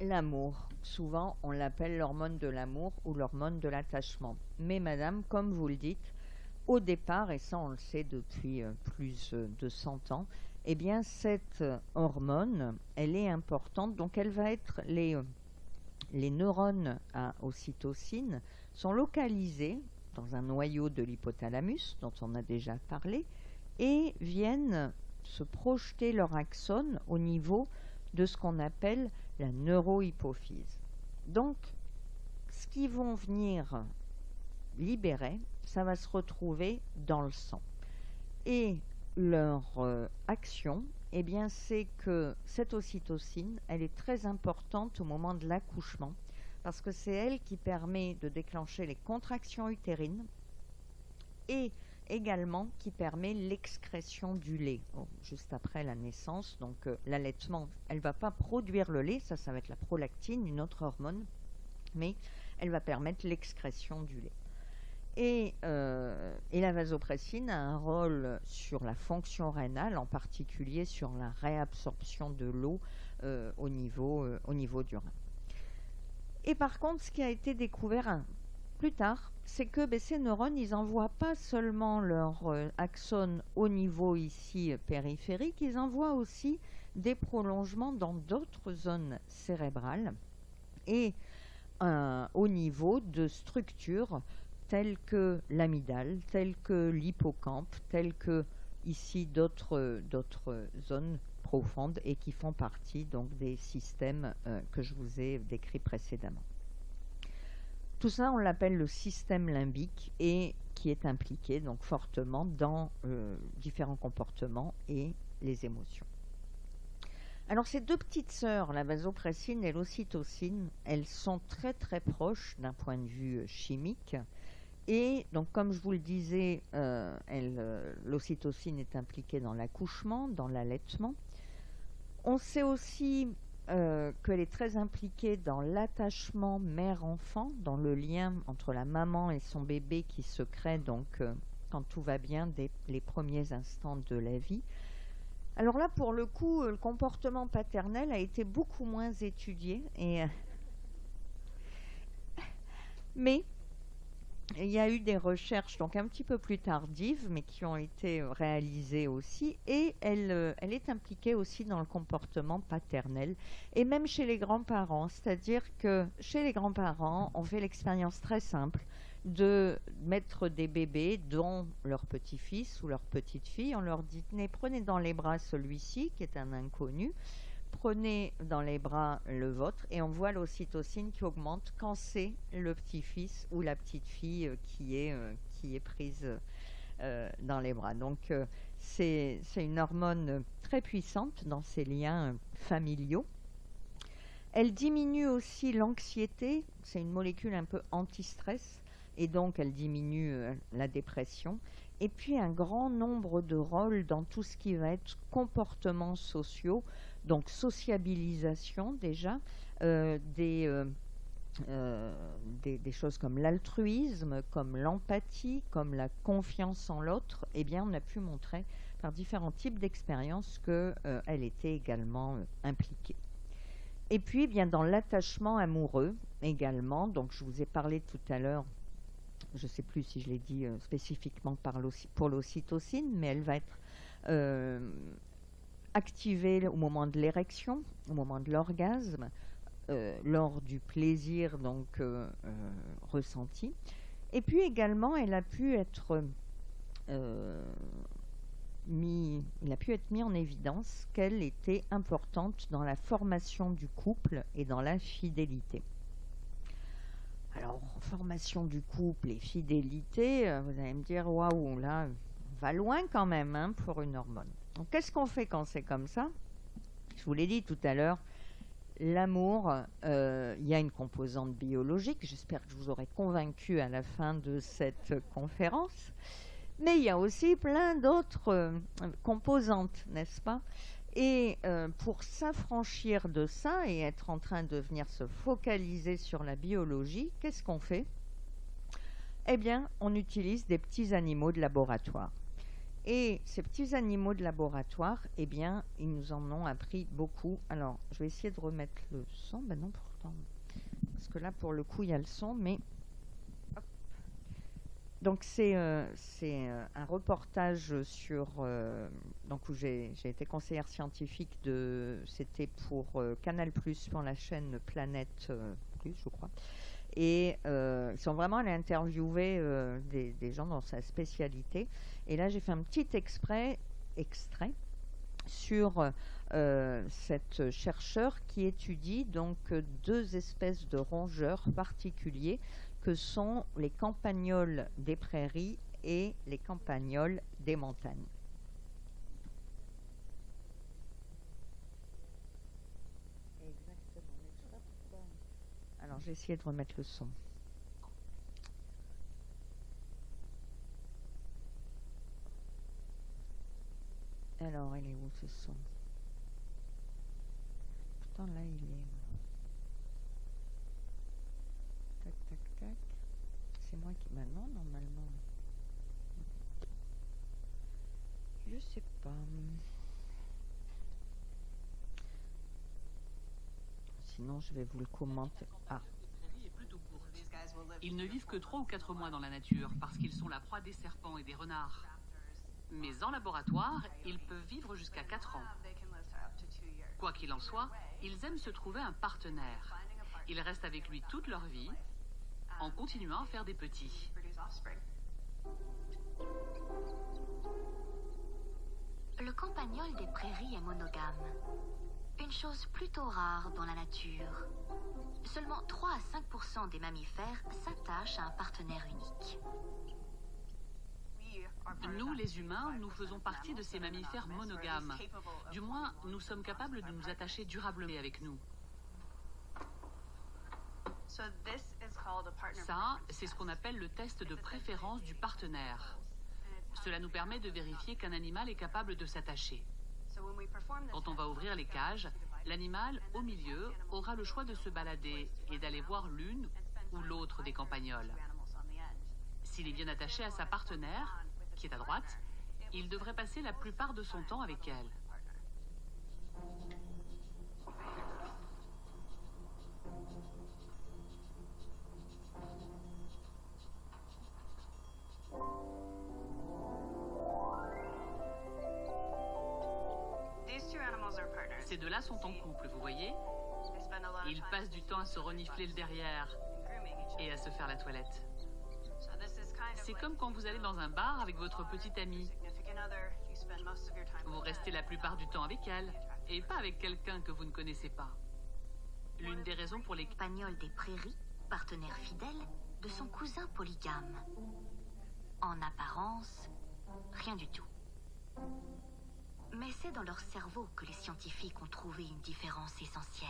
A: l'amour. Souvent, on l'appelle l'hormone de l'amour ou l'hormone de l'attachement. Mais madame, comme vous le dites, au départ, et ça on le sait depuis plus de 100 ans, eh bien cette hormone, elle est importante. Donc elle va être, les neurones à ocytocine sont localisés dans un noyau de l'hypothalamus, dont on a déjà parlé, et viennent se projeter leur axone au niveau de ce qu'on appelle la neurohypophyse. Donc, ce qu'ils vont venir libérer, ça va se retrouver dans le sang. Et leur action, eh bien, c'est que cette ocytocine, elle est très importante au moment de l'accouchement, parce que c'est elle qui permet de déclencher les contractions utérines, et également qui permet l'excrétion du lait juste après la naissance. Donc l'allaitement, elle ne va pas produire le lait, ça va être la prolactine, une autre hormone, mais elle va permettre l'excrétion du lait. Et la vasopressine a un rôle sur la fonction rénale, en particulier sur la réabsorption de l'eau au niveau du rein. Et par contre, ce qui a été découvert plus tard, c'est que ces neurones, ils n'envoient pas seulement leur axone au niveau ici périphérique, ils envoient aussi des prolongements dans d'autres zones cérébrales et au niveau de structures telles que l'amygdale, telles que l'hippocampe, telles que ici d'autres zones profondes et qui font partie donc des systèmes que je vous ai décrits précédemment. Tout ça, on l'appelle le système limbique et qui est impliqué donc fortement dans différents comportements et les émotions. Alors ces deux petites sœurs, la vasopressine et l'ocytocine, elles sont très très proches d'un point de vue chimique. Et donc comme je vous le disais, l'ocytocine est impliquée dans l'accouchement, dans l'allaitement. On sait aussi qu'elle est très impliquée dans l'attachement mère-enfant, dans le lien entre la maman et son bébé qui se crée donc quand tout va bien dès les premiers instants de la vie. Alors là, pour le coup, le comportement paternel a été beaucoup moins étudié, mais il y a eu des recherches donc un petit peu plus tardives, mais qui ont été réalisées aussi, et elle est impliquée aussi dans le comportement paternel, et même chez les grands-parents. C'est-à-dire que chez les grands-parents, on fait l'expérience très simple de mettre des bébés, dont leur petit-fils ou leur petite-fille. On leur dit, prenez dans les bras celui-ci, qui est un inconnu, prenez dans les bras le vôtre, et on voit l'ocytocine qui augmente quand c'est le petit-fils ou la petite-fille qui est prise dans les bras. Donc c'est une hormone très puissante dans ces liens familiaux. Elle diminue aussi l'anxiété, c'est une molécule un peu anti-stress, et donc elle diminue la dépression. Et puis un grand nombre de rôles dans tout ce qui va être comportements sociaux, donc sociabilisation déjà, des choses comme l'altruisme, comme l'empathie, comme la confiance en l'autre. Eh bien, on a pu montrer par différents types d'expériences qu'elle était également impliquée. Et puis, bien dans l'attachement amoureux également, donc je vous ai parlé tout à l'heure, je ne sais plus si je l'ai dit spécifiquement pour l'ocytocine, mais elle va être activée au moment de l'érection, au moment de l'orgasme, lors du plaisir donc ressenti. Et puis également, il a pu être mis en évidence qu'elle était importante dans la formation du couple et dans la fidélité. Alors, formation du couple et fidélité, vous allez me dire, waouh, là, on va loin quand même hein, pour une hormone. Donc, qu'est-ce qu'on fait quand c'est comme ça? Je vous l'ai dit tout à l'heure, l'amour, il y a une composante biologique. J'espère que je vous aurai convaincu à la fin de cette conférence. Mais il y a aussi plein d'autres composantes, n'est-ce pas? Et pour s'affranchir de ça et être en train de venir se focaliser sur la biologie, qu'est-ce qu'on fait? Eh bien, on utilise des petits animaux de laboratoire. Et ces petits animaux de laboratoire, eh bien, ils nous en ont appris beaucoup. Alors, je vais essayer de remettre le son. Ben non, pourtant, parce que là, pour le coup, il y a le son, mais... Donc c'est un reportage sur donc où j'ai été conseillère scientifique c'était pour Canal+, pour la chaîne Planète Plus, je crois. Et ils sont vraiment allés interviewer des gens dans sa spécialité. Et là, j'ai fait un petit extrait sur cette chercheur qui étudie donc deux espèces de rongeurs particuliers que sont les campagnols des prairies et les campagnols des montagnes. Exactement. Mais je sais pas pourquoi. Alors, j'ai essayé de remettre le son. ce son. Pourtant là il est... Tac, tac, tac. C'est moi qui... Bah non, normalement. Je sais pas. Sinon je vais vous le commenter. Ah.
B: Ils ne vivent que 3 ou 4 mois dans la nature parce qu'ils sont la proie des serpents et des renards. Mais en laboratoire, ils peuvent vivre jusqu'à 4 ans. Quoi qu'il en soit, ils aiment se trouver un partenaire. Ils restent avec lui toute leur vie, en continuant à faire des petits.
C: Le campagnol des prairies est monogame. Une chose plutôt rare dans la nature. Seulement 3 à 5% des mammifères s'attachent à un partenaire unique.
B: Nous, les humains, nous faisons partie de ces mammifères monogames. Du moins, nous sommes capables de nous attacher durablement avec nous. Ça, c'est ce qu'on appelle le test de préférence du partenaire. Cela nous permet de vérifier qu'un animal est capable de s'attacher. Quand on va ouvrir les cages, l'animal, au milieu, aura le choix de se balader et d'aller voir l'une ou l'autre des campagnols. S'il est bien attaché à sa partenaire, qui est à droite, il devrait passer la plupart de son temps avec elle. Ces deux-là sont en couple, vous voyez? Ils passent du temps à se renifler le derrière et à se faire la toilette. C'est comme quand vous allez dans un bar avec votre petite amie. Vous restez la plupart du temps avec elle et pas avec quelqu'un que vous ne connaissez pas. L'une des raisons pour lesquelles...
C: Campagnol des prairies, partenaire fidèle de son cousin polygame. En apparence, rien du tout. Mais c'est dans leur cerveau que les scientifiques ont trouvé une différence essentielle.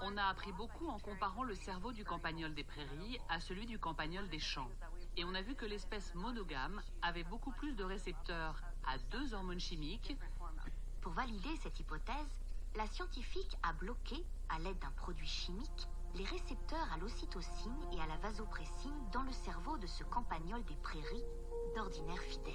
B: On a appris beaucoup en comparant le cerveau du campagnol des prairies à celui du campagnol des champs. Et on a vu que l'espèce monogame avait beaucoup plus de récepteurs à 2 hormones chimiques.
C: Pour valider cette hypothèse, la scientifique a bloqué, à l'aide d'un produit chimique, les récepteurs à l'ocytocine et à la vasopressine dans le cerveau de ce campagnol des prairies, d'ordinaire fidèle.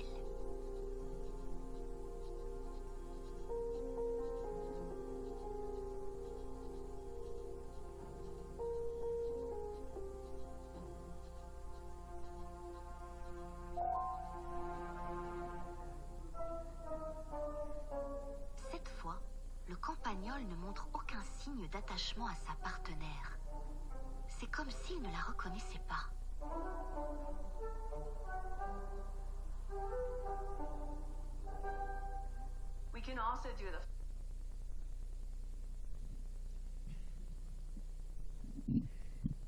C: Cette fois, le campagnol ne montre aucun signe d'attachement à sa partenaire. C'est comme s'il ne la reconnaissait pas.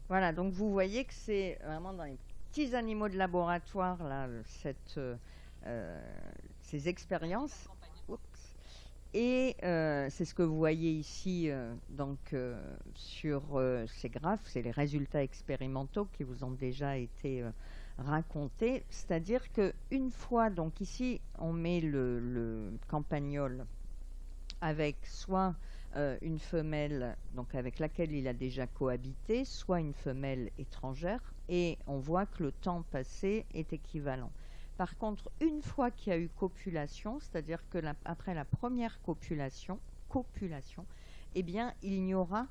A: Voilà, donc vous voyez que c'est vraiment dans les petits animaux de laboratoire, là, ces expériences. Oups. Et c'est ce que vous voyez ici sur ces graphes, c'est les résultats expérimentaux qui vous ont déjà été racontés. C'est-à-dire qu'une fois, donc ici, on met le campagnol avec soit une femelle donc avec laquelle il a déjà cohabité, soit une femelle étrangère, et on voit que le temps passé est équivalent. Par contre, une fois qu'il y a eu copulation, c'est-à-dire que après la première copulation, eh bien, il n'y aura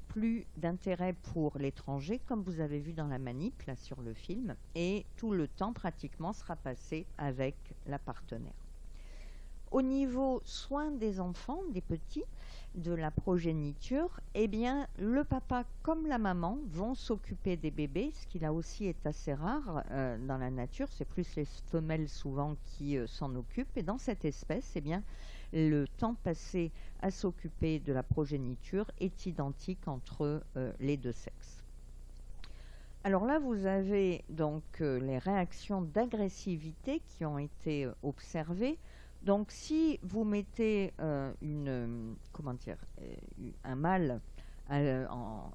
A: plus d'intérêt pour l'étranger, comme vous avez vu dans la manip, là, sur le film, et tout le temps pratiquement sera passé avec la partenaire. Au niveau soins des enfants, des petits, de la progéniture, eh bien, le papa comme la maman vont s'occuper des bébés, ce qui là aussi est assez rare dans la nature. C'est plus les femelles souvent qui s'en occupent. Et dans cette espèce, eh bien, le temps passé à s'occuper de la progéniture est identique entre les deux sexes. Alors là, vous avez donc les réactions d'agressivité qui ont été observées. Donc, si vous mettez un mâle en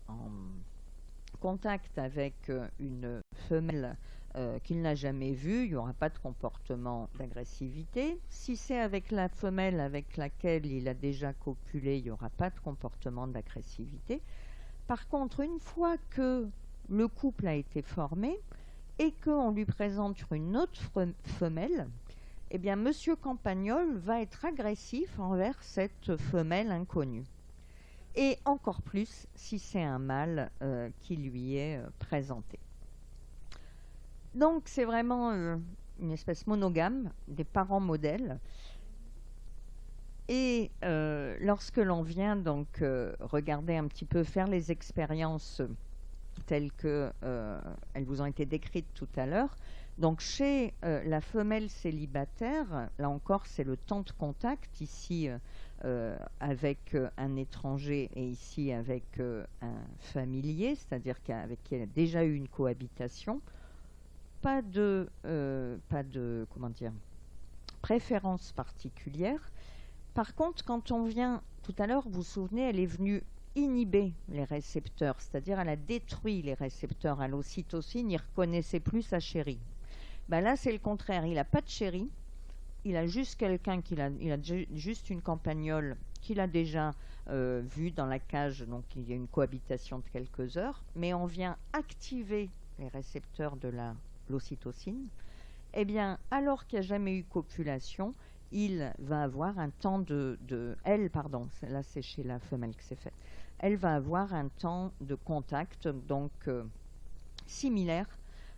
A: contact avec une femelle qu'il n'a jamais vu, il n'y aura pas de comportement d'agressivité. Si c'est avec la femelle avec laquelle il a déjà copulé, il n'y aura pas de comportement d'agressivité. Par contre, une fois que le couple a été formé et qu'on lui présente une autre femelle, eh bien, Monsieur Campagnol va être agressif envers cette femelle inconnue. Et encore plus si c'est un mâle qui lui est présenté. Donc, c'est vraiment une espèce monogame, des parents modèles. Et lorsque l'on vient donc regarder un petit peu, faire les expériences telles qu'elles vous ont été décrites tout à l'heure, donc chez la femelle célibataire, là encore c'est le temps de contact, ici avec un étranger et ici avec un familier, c'est-à-dire avec qui elle a déjà eu une cohabitation. Pas de comment dire, préférence particulière. Par contre, quand on vient, tout à l'heure, vous vous souvenez, elle est venue inhiber les récepteurs, c'est-à-dire elle a détruit les récepteurs à l'ocytocine, il ne reconnaissait plus sa chérie. Ben là, c'est le contraire, il n'a pas de chérie, il a juste quelqu'un, il a juste une campagnole qu'il a déjà vue dans la cage, donc il y a une cohabitation de quelques heures, mais on vient activer les récepteurs de l'ocytocine. Eh bien, alors qu'il n'y a jamais eu copulation, il va avoir un temps là c'est chez la femelle que c'est fait, elle va avoir un temps de contact donc similaire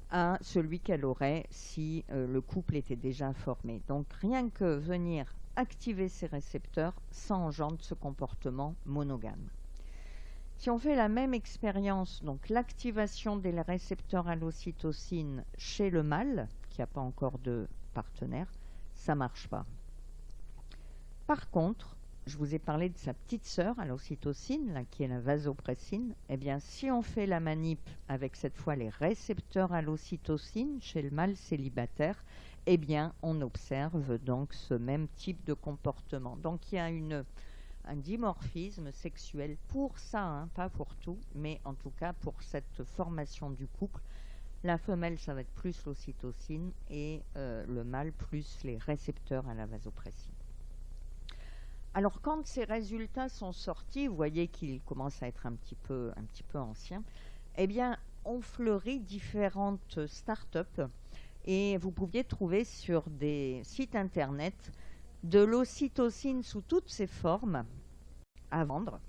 A: à celui qu'elle aurait si le couple était déjà formé. Donc rien que venir activer ces récepteurs, ça engendre ce comportement monogame. Si on fait la même expérience, donc l'activation des récepteurs à l'ocytocine chez le mâle, qui n'a pas encore de partenaire, ça ne marche pas. Par contre, je vous ai parlé de sa petite sœur à l'ocytocine, là, qui est la vasopressine. Eh bien, si on fait la manip avec cette fois les récepteurs à l'ocytocine chez le mâle célibataire, eh bien, on observe donc ce même type de comportement. Donc, il y a un dimorphisme sexuel pour ça, hein, pas pour tout, mais en tout cas pour cette formation du couple. La femelle, ça va être plus l'ocytocine et le mâle plus les récepteurs à la vasopressine. Alors, quand ces résultats sont sortis, vous voyez qu'ils commencent à être un petit peu anciens, eh bien, on fleurit différentes start-up et vous pouviez trouver sur des sites internet de l'ocytocine sous toutes ses formes à vendre.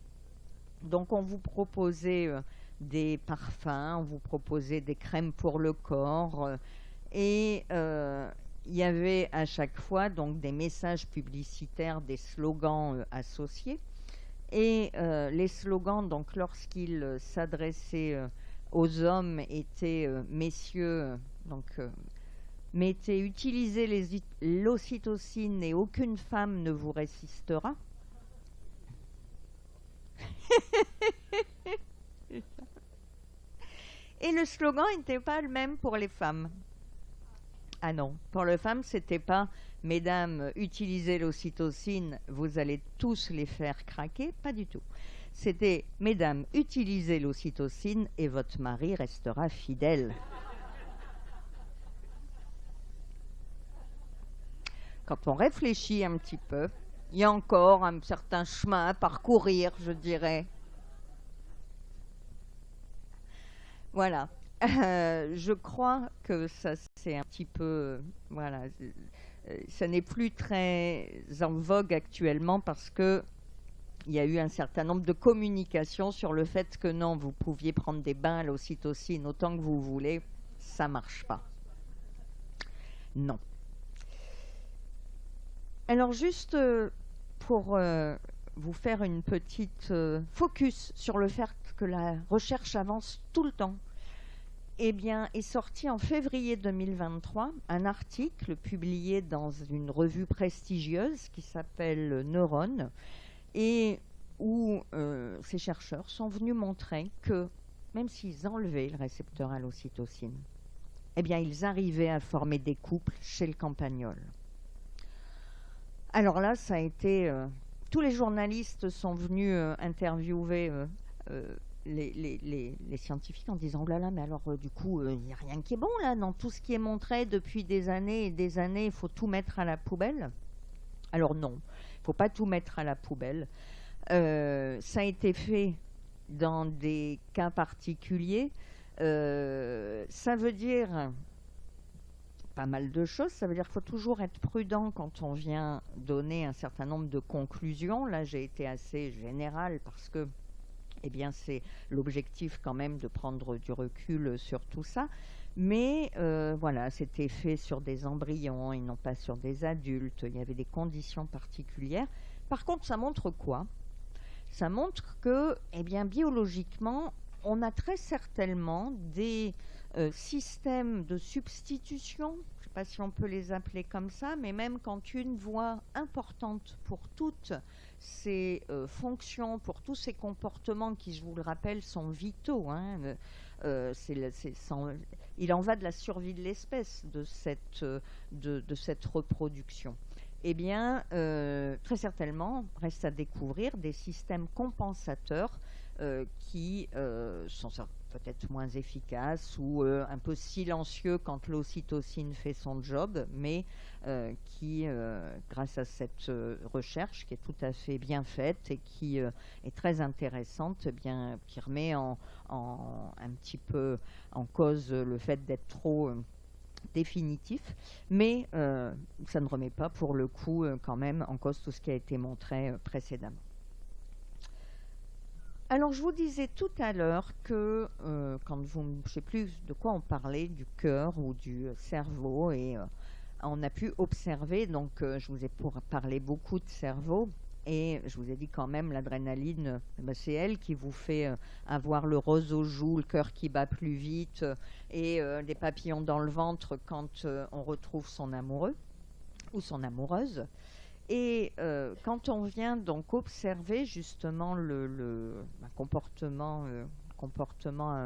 A: Donc, on vous proposait des parfums, on vous proposait des crèmes pour le corps et il y avait à chaque fois donc des messages publicitaires, des slogans associés. Et les slogans, donc lorsqu'ils s'adressaient aux hommes, étaient messieurs, mettez, utilisez l'ocytocine et aucune femme ne vous résistera. Et le slogan n'était pas le même pour les femmes. Ah non, pour les femmes, c'était pas « Mesdames, utilisez l'ocytocine, vous allez tous les faire craquer », pas du tout. C'était « Mesdames, utilisez l'ocytocine et votre mari restera fidèle ». Quand on réfléchit un petit peu, il y a encore un certain chemin à parcourir, je dirais. Voilà. Je crois que ça c'est un petit peu, voilà, ça n'est plus très en vogue actuellement parce que il y a eu un certain nombre de communications sur le fait que non, vous pouviez prendre des bains à l'ocytocine autant que vous voulez, ça marche pas. Non. Alors juste pour vous faire une petite focus sur le fait que la recherche avance tout le temps. Eh bien, est sorti en février 2023 un article publié dans une revue prestigieuse qui s'appelle Neurone et où ces chercheurs sont venus montrer que même s'ils enlevaient le récepteur à l'ocytocine, eh bien, ils arrivaient à former des couples chez le campagnol. Alors là, ça a été... tous les journalistes sont venus interviewer les scientifiques en disant, oh là là, mais alors du coup, il n'y a rien qui est bon là, dans tout ce qui est montré depuis des années et des années, il faut tout mettre à la poubelle. Alors non, il ne faut pas tout mettre à la poubelle. Ça a été fait dans des cas particuliers. Ça veut dire pas mal de choses. Ça veut dire qu'il faut toujours être prudent quand on vient donner un certain nombre de conclusions. Là, j'ai été assez générale parce que eh bien, c'est l'objectif quand même de prendre du recul sur tout ça. Mais voilà, c'était fait sur des embryons et non pas sur des adultes. Il y avait des conditions particulières. Par contre, ça montre quoi? Ça montre que, eh bien, biologiquement, on a très certainement des systèmes de substitution, je ne sais pas si on peut les appeler comme ça, mais même quand une voie importante pour toutes ces fonctions, pour tous ces comportements qui, je vous le rappelle, sont vitaux, hein, il en va de la survie de l'espèce, de cette reproduction. Eh bien, très certainement, reste à découvrir des systèmes compensateurs qui sont peut-être moins efficaces ou un peu silencieux quand l'ocytocine fait son job, mais qui, grâce à cette recherche qui est tout à fait bien faite et qui est très intéressante, eh bien, qui remet un petit peu en cause le fait d'être trop définitif, mais ça ne remet pas pour le coup quand même en cause tout ce qui a été montré précédemment. Alors je vous disais tout à l'heure que quand je ne sais plus de quoi on parlait, du cœur ou du cerveau, et on a pu observer, donc je vous ai parlé beaucoup de cerveau, et je vous ai dit quand même l'adrénaline, c'est elle qui vous fait avoir le rose aux joues, le cœur qui bat plus vite et des papillons dans le ventre quand on retrouve son amoureux ou son amoureuse. Et quand on vient donc observer justement le comportement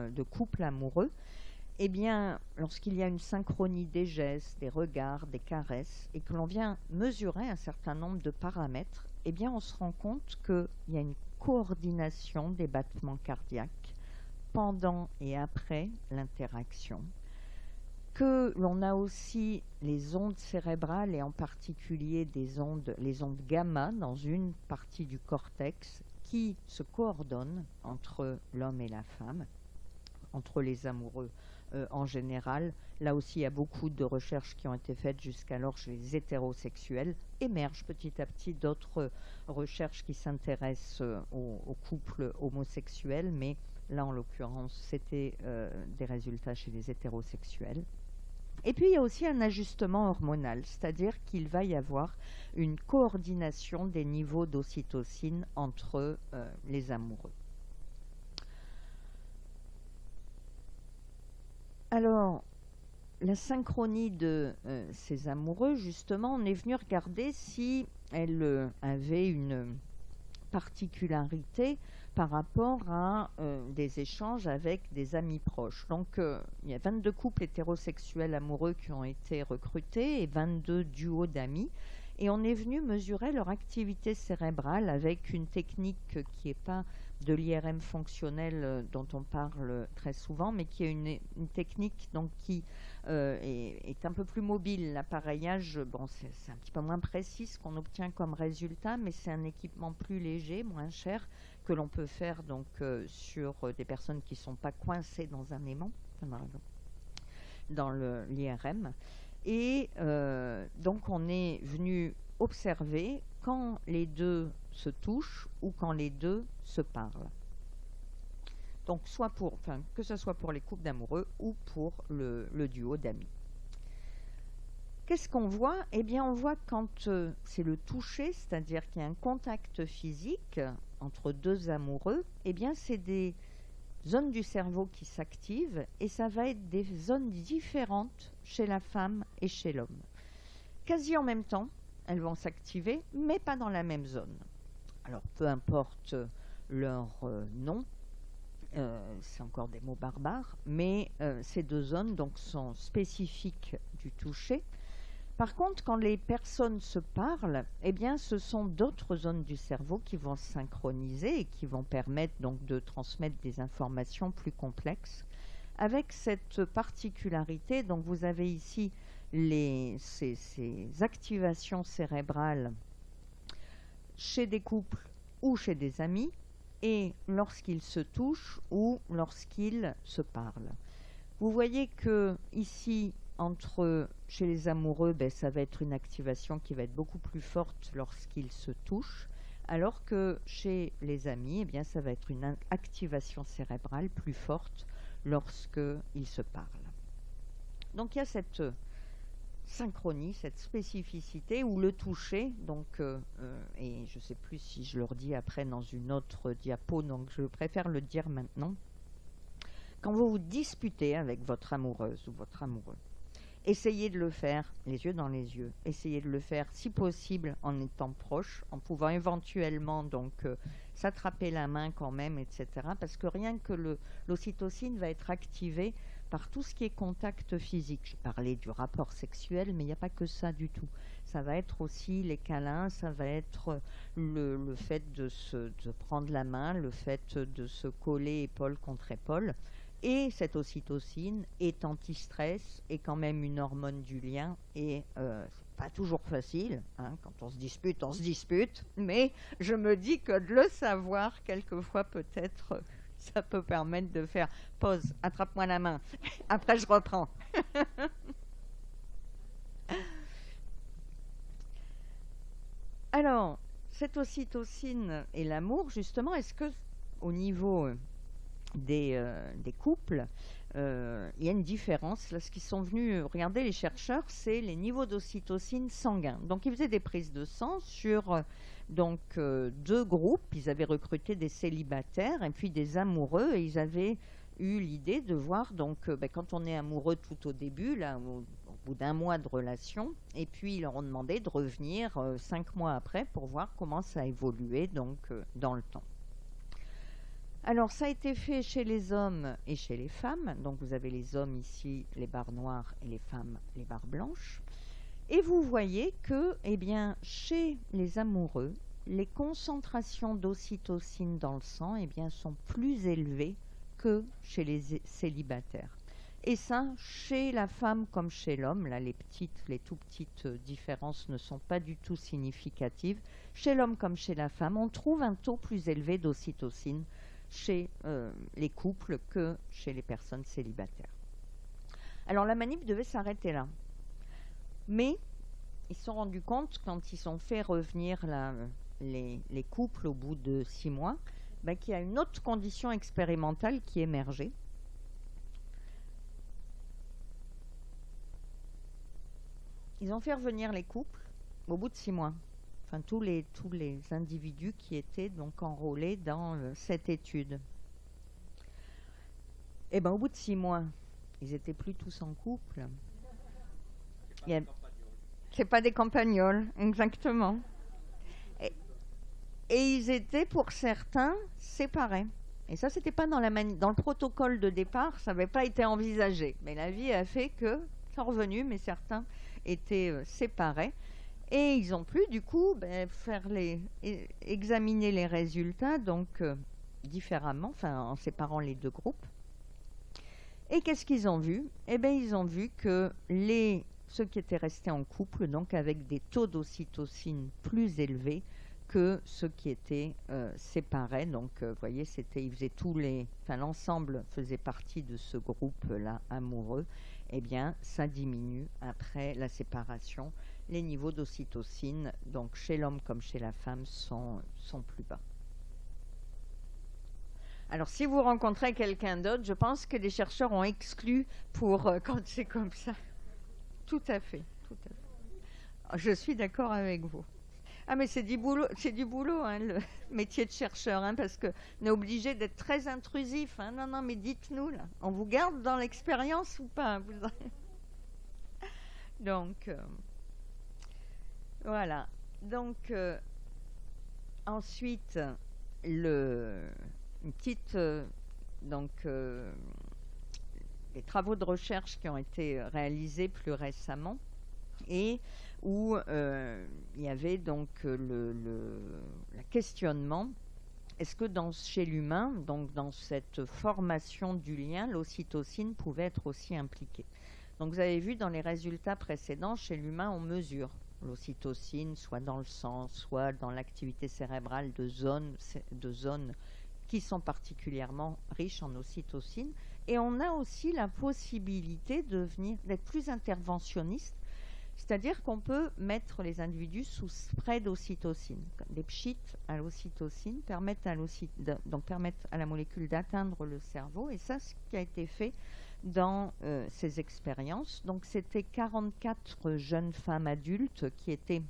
A: de couple amoureux, eh bien, lorsqu'il y a une synchronie des gestes, des regards, des caresses, et que l'on vient mesurer un certain nombre de paramètres, eh bien, on se rend compte qu'il y a une coordination des battements cardiaques pendant et après l'interaction, que l'on a aussi les ondes cérébrales et en particulier les ondes gamma dans une partie du cortex qui se coordonnent entre l'homme et la femme, entre les amoureux en général. Là aussi, il y a beaucoup de recherches qui ont été faites jusqu'alors chez les hétérosexuels. Émergent petit à petit d'autres recherches qui s'intéressent aux couples homosexuels, mais là, en l'occurrence, c'était des résultats chez les hétérosexuels. Et puis, il y a aussi un ajustement hormonal, c'est-à-dire qu'il va y avoir une coordination des niveaux d'ocytocine entre les amoureux. Alors, la synchronie de ces amoureux, justement, on est venu regarder si elle avait une particularité par rapport à des échanges avec des amis proches. Donc, il y a 22 couples hétérosexuels amoureux qui ont été recrutés et 22 duos d'amis. Et on est venu mesurer leur activité cérébrale avec une technique qui n'est pas de l'IRM fonctionnel dont on parle très souvent, mais qui est une technique donc, qui est un peu plus mobile. L'appareillage, bon, c'est un petit peu moins précis ce qu'on obtient comme résultat, mais c'est un équipement plus léger, moins cher, que l'on peut faire donc, sur des personnes qui ne sont pas coincées dans un aimant, dans l'IRM. Et donc on est venu observer quand les deux se touchent ou quand les deux se parlent. Donc que ce soit pour les couples d'amoureux ou pour le duo d'amis. Qu'est-ce qu'on voit? Eh bien, on voit quand c'est le toucher, c'est-à-dire qu'il y a un contact physique entre deux amoureux, eh bien, c'est des zones du cerveau qui s'activent et ça va être des zones différentes chez la femme et chez l'homme. Quasi en même temps, elles vont s'activer, mais pas dans la même zone. Alors, peu importe leur nom, c'est encore des mots barbares, mais ces deux zones donc, sont spécifiques du toucher. Par contre, quand les personnes se parlent, eh bien, ce sont d'autres zones du cerveau qui vont se synchroniser et qui vont permettre donc de transmettre des informations plus complexes. Avec cette particularité, donc vous avez ici ces activations cérébrales chez des couples ou chez des amis, et lorsqu'ils se touchent ou lorsqu'ils se parlent. Vous voyez que ici, chez les amoureux, ça va être une activation qui va être beaucoup plus forte lorsqu'ils se touchent, alors que chez les amis, ça va être une activation cérébrale plus forte lorsqu'ils se parlent. Donc il y a cette synchronie, cette spécificité où le toucher, et je ne sais plus si je le redis après dans une autre diapo, donc je préfère le dire maintenant. Quand vous vous disputez avec votre amoureuse ou votre amoureux, essayez de le faire les yeux dans les yeux, essayez de le faire si possible en étant proche, en pouvant éventuellement s'attraper la main quand même, etc. Parce que rien que l'ocytocine va être activée par tout ce qui est contact physique. Je parlais du rapport sexuel, mais il n'y a pas que ça du tout. Ça va être aussi les câlins, ça va être le fait de prendre la main, le fait de se coller épaule contre épaule. Et cette ocytocine est anti-stress, est quand même une hormone du lien, et c'est pas toujours facile, hein, quand on se dispute, mais je me dis que de le savoir, quelquefois peut-être, ça peut permettre de faire pause, attrape-moi la main, après je reprends. Alors, cette ocytocine et l'amour, justement, est-ce que au niveau des couples, il y a une différence. Là, ce qu'ils sont venus regarder, les chercheurs, c'est les niveaux d'ocytocine sanguin. Donc, ils faisaient des prises de sang sur deux groupes. Ils avaient recruté des célibataires et puis des amoureux, et ils avaient eu l'idée de voir, quand on est amoureux tout au début, là, au bout d'un mois de relation, et puis ils leur ont demandé de revenir 5 mois après pour voir comment ça a évolué dans le temps. Alors, ça a été fait chez les hommes et chez les femmes. Donc, vous avez les hommes ici, les barres noires, et les femmes, les barres blanches. Et vous voyez que, chez les amoureux, les concentrations d'ocytocine dans le sang, sont plus élevées que chez les célibataires. Et ça, chez la femme comme chez l'homme, là, les tout petites différences ne sont pas du tout significatives. Chez l'homme comme chez la femme, on trouve un taux plus élevé d'ocytocine chez les couples que chez les personnes célibataires. Alors la manip devait s'arrêter là. Mais ils se sont rendus compte, quand ils ont fait revenir les couples au bout de 6 mois, qu'il y a une autre condition expérimentale qui émergeait. Ils ont fait revenir les couples au bout de 6 mois. Enfin, tous les individus qui étaient donc enrôlés dans cette étude. Et au bout de 6 mois, ils étaient plus tous en couple. C'est pas des campagnols, exactement. Et ils étaient pour certains séparés. Et ça, c'était pas dans le protocole de départ, ça n'avait pas été envisagé. Mais la vie a fait que ils sont revenus, mais certains étaient séparés. Et ils ont pu, du coup, examiner les résultats différemment, en séparant les deux groupes. Et qu'est-ce qu'ils ont vu? Ils ont vu que ceux qui étaient restés en couple, donc avec des taux d'ocytocine plus élevés que ceux qui étaient séparés. Donc, vous voyez, ils faisaient l'ensemble faisait partie de ce groupe-là amoureux. Ça diminue après la séparation. Les niveaux d'ocytocine, donc chez l'homme comme chez la femme, sont plus bas. Alors, si vous rencontrez quelqu'un d'autre, je pense que les chercheurs ont exclu quand c'est comme ça. Tout à fait, tout à fait. Je suis d'accord avec vous. Ah, mais c'est du boulot, hein, le métier de chercheur, hein, parce qu'on est obligé d'être très intrusif. Hein. Non, mais dites-nous, là, on vous garde dans l'expérience ou pas? Donc, voilà. Donc, ensuite, les travaux de recherche qui ont été réalisés plus récemment et où il y avait donc le questionnement. Est-ce que chez l'humain, donc dans cette formation du lien, l'ocytocine pouvait être aussi impliquée? Donc vous avez vu dans les résultats précédents, chez l'humain, on mesure l'ocytocine, soit dans le sang, soit dans l'activité cérébrale de zones qui sont particulièrement riches en ocytocine. Et on a aussi la possibilité d'être plus interventionniste, c'est-à-dire qu'on peut mettre les individus sous spray d'ocytocine. Des pchites à l'ocytocine permettent à la molécule d'atteindre le cerveau, et ça, ce qui a été fait dans ces expériences. Donc c'était 44 jeunes femmes adultes qui étaient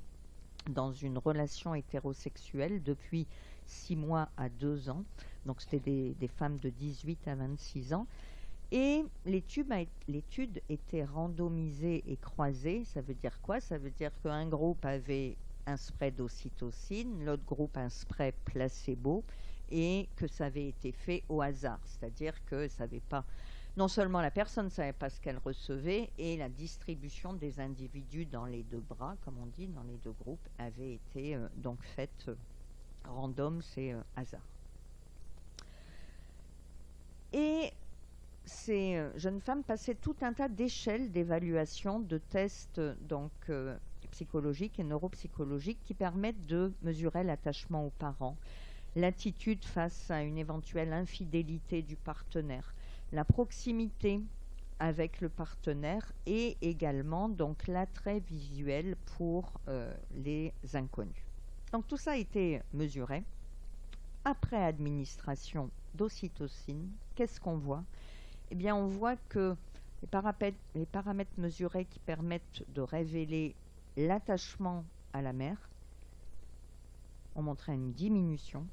A: dans une relation hétérosexuelle depuis 6 mois à 2 ans. Donc c'était des femmes de 18 à 26 ans. Et l'étude était randomisée et croisée. Ça veut dire quoi? Ça veut dire qu'un groupe avait un spray d'ocytocine, l'autre groupe un spray placebo, et que ça avait été fait au hasard. C'est-à-dire que ça n'avait pas... Non seulement la personne ne savait pas ce qu'elle recevait, et la distribution des individus dans les 2 bras, comme on dit, dans les 2 groupes, avait été donc faite random, c'est hasard. Et ces jeunes femmes passaient tout un tas d'échelles d'évaluation, de tests psychologiques et neuropsychologiques qui permettent de mesurer l'attachement aux parents, l'attitude face à une éventuelle infidélité du partenaire, la proximité avec le partenaire et également donc l'attrait visuel pour les inconnus. Donc tout ça a été mesuré. Après administration d'ocytocine, qu'est-ce qu'on voit? Eh bien, on voit que les paramètres mesurés qui permettent de révéler l'attachement à la mère ont montré une diminution,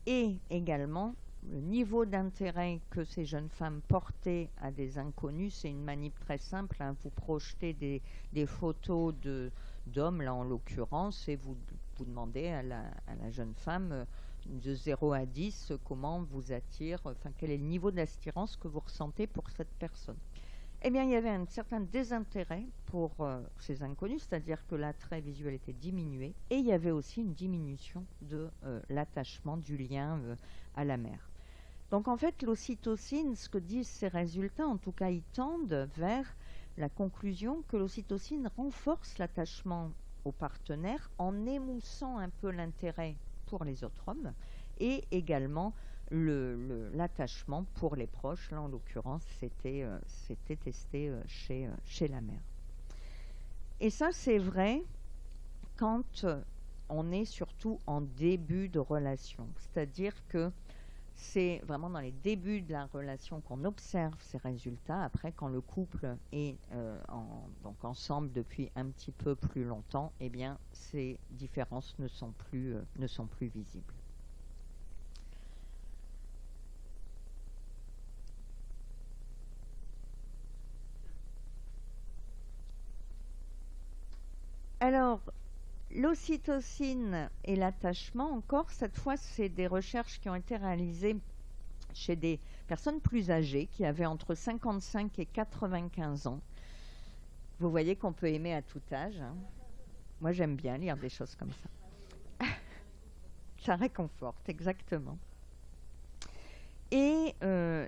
A: et également le niveau d'intérêt que ces jeunes femmes portaient à des inconnus. C'est une manip très simple, hein. Vous projetez des photos d'hommes, là en l'occurrence, et vous demandez à la jeune femme de 0 à 10 comment vous attire, quel est le niveau d'attirance que vous ressentez pour cette personne. Eh bien, il y avait un certain désintérêt pour ces inconnus, c'est-à-dire que l'attrait visuel était diminué, et il y avait aussi une diminution de l'attachement, du lien à la mère. Donc en fait, l'ocytocine, ce que disent ces résultats, en tout cas, ils tendent vers la conclusion que l'ocytocine renforce l'attachement au partenaire en émoussant un peu l'intérêt pour les autres hommes, et également l'attachement pour les proches. Là, en l'occurrence, c'était testé chez la mère. Et ça, c'est vrai quand on est surtout en début de relation. C'est-à-dire que c'est vraiment dans les débuts de la relation qu'on observe ces résultats. Après, quand le couple est donc ensemble depuis un petit peu plus longtemps, eh bien, ces différences ne sont plus visibles. Alors, l'ocytocine et l'attachement, encore, cette fois, c'est des recherches qui ont été réalisées chez des personnes plus âgées qui avaient entre 55 et 95 ans. Vous voyez qu'on peut aimer à tout âge, hein. Moi, j'aime bien lire des choses comme ça. Ça réconforte, exactement. Et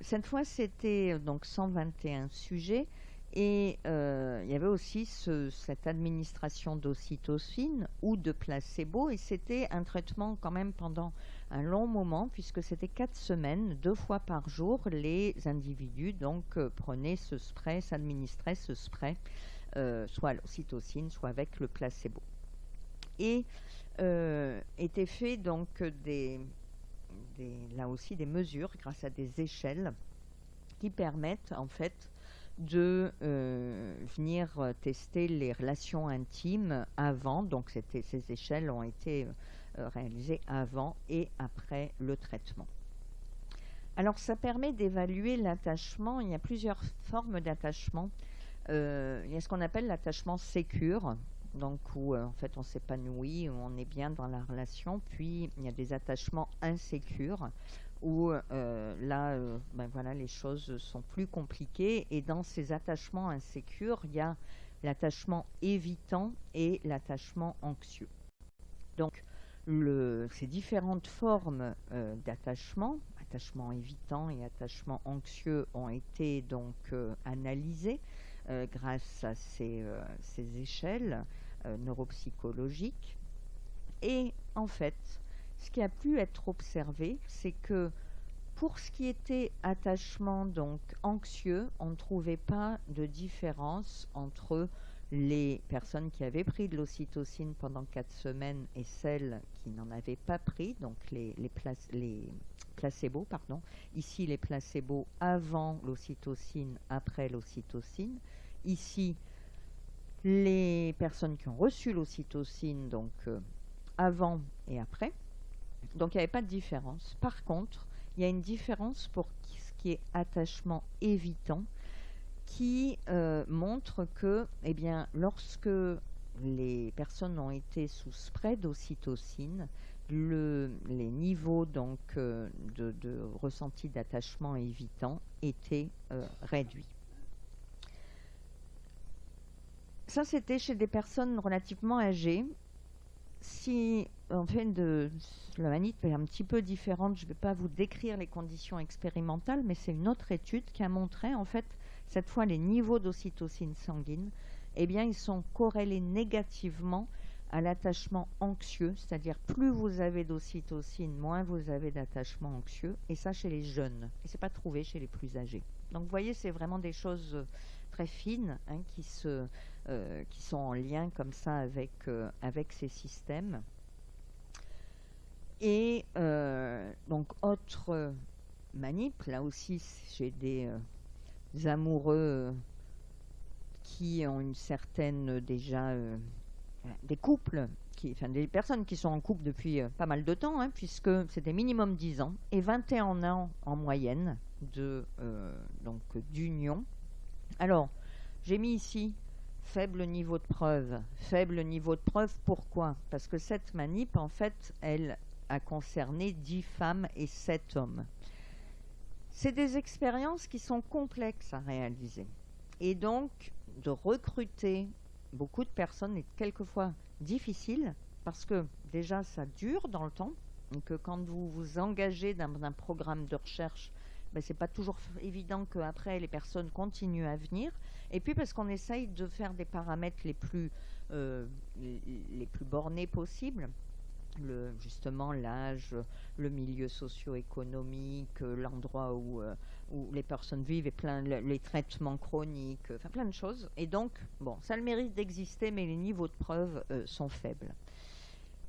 A: cette fois, c'était donc 121 sujets. Et il y avait aussi cette administration d'ocytocine ou de placebo, et c'était un traitement quand même pendant un long moment, puisque c'était 4 semaines, 2 fois par jour, les individus donc prenaient ce spray, s'administraient ce spray, soit à l'ocytocine, soit avec le placebo. Et étaient fait donc là aussi des mesures grâce à des échelles qui permettent en fait de venir tester les relations intimes avant. Donc ces échelles ont été réalisées avant et après le traitement. Alors ça permet d'évaluer l'attachement. Il y a plusieurs formes d'attachement. Il y a ce qu'on appelle l'attachement sécure, donc où en fait on s'épanouit, où on est bien dans la relation. Puis il y a des attachements insécures, où voilà, les choses sont plus compliquées. Et dans ces attachements insécures, il y a l'attachement évitant et l'attachement anxieux. Donc, ces différentes formes d'attachement, attachement évitant et attachement anxieux, ont été donc analysées grâce à ces échelles neuropsychologiques. Et en fait, ce qui a pu être observé, c'est que pour ce qui était attachement donc anxieux, on ne trouvait pas de différence entre les personnes qui avaient pris de l'ocytocine pendant 4 semaines et celles qui n'en avaient pas pris, donc les placebos, pardon. Ici, les placebos avant l'ocytocine, après l'ocytocine. Ici, les personnes qui ont reçu l'ocytocine, donc avant et après. Donc, il n'y avait pas de différence. Par contre, il y a une différence pour ce qui est attachement évitant, qui montre que, eh bien, lorsque les personnes ont été sous spray d'ocytocine, les niveaux donc de ressenti d'attachement évitant étaient réduits. Ça, c'était chez des personnes relativement âgées. Si en fait la manip est un petit peu différente, je ne vais pas vous décrire les conditions expérimentales, mais c'est une autre étude qui a montré en fait cette fois les niveaux d'ocytocine sanguine, eh bien ils sont corrélés négativement à l'attachement anxieux, c'est-à-dire plus vous avez d'ocytocine, moins vous avez d'attachement anxieux, et ça chez les jeunes, et c'est pas trouvé chez les plus âgés. Donc vous voyez, c'est vraiment des choses très fines hein, qui sont en lien comme ça avec ces systèmes. Et donc autre manip, là aussi chez des amoureux qui ont une certaine déjà des couples, des personnes qui sont en couple depuis pas mal de temps, hein, puisque c'était minimum 10 ans et 21 ans en moyenne d'union. Alors, j'ai mis ici faible niveau de preuve. Faible niveau de preuve, pourquoi? Parce que cette manip, en fait, elle a concerné 10 femmes et 7 hommes. C'est des expériences qui sont complexes à réaliser. Et donc, de recruter beaucoup de personnes est quelquefois difficile parce que déjà, ça dure dans le temps. Donc, quand vous vous engagez dans un programme de recherche, ben, c'est pas toujours évident qu'après, les personnes continuent à venir. Et puis, parce qu'on essaye de faire des paramètres les plus bornés possibles. Justement l'âge, le milieu socio-économique, l'endroit où les personnes vivent et les traitements chroniques, enfin plein de choses. Et donc, bon, ça a le mérite d'exister, mais les niveaux de preuve sont faibles.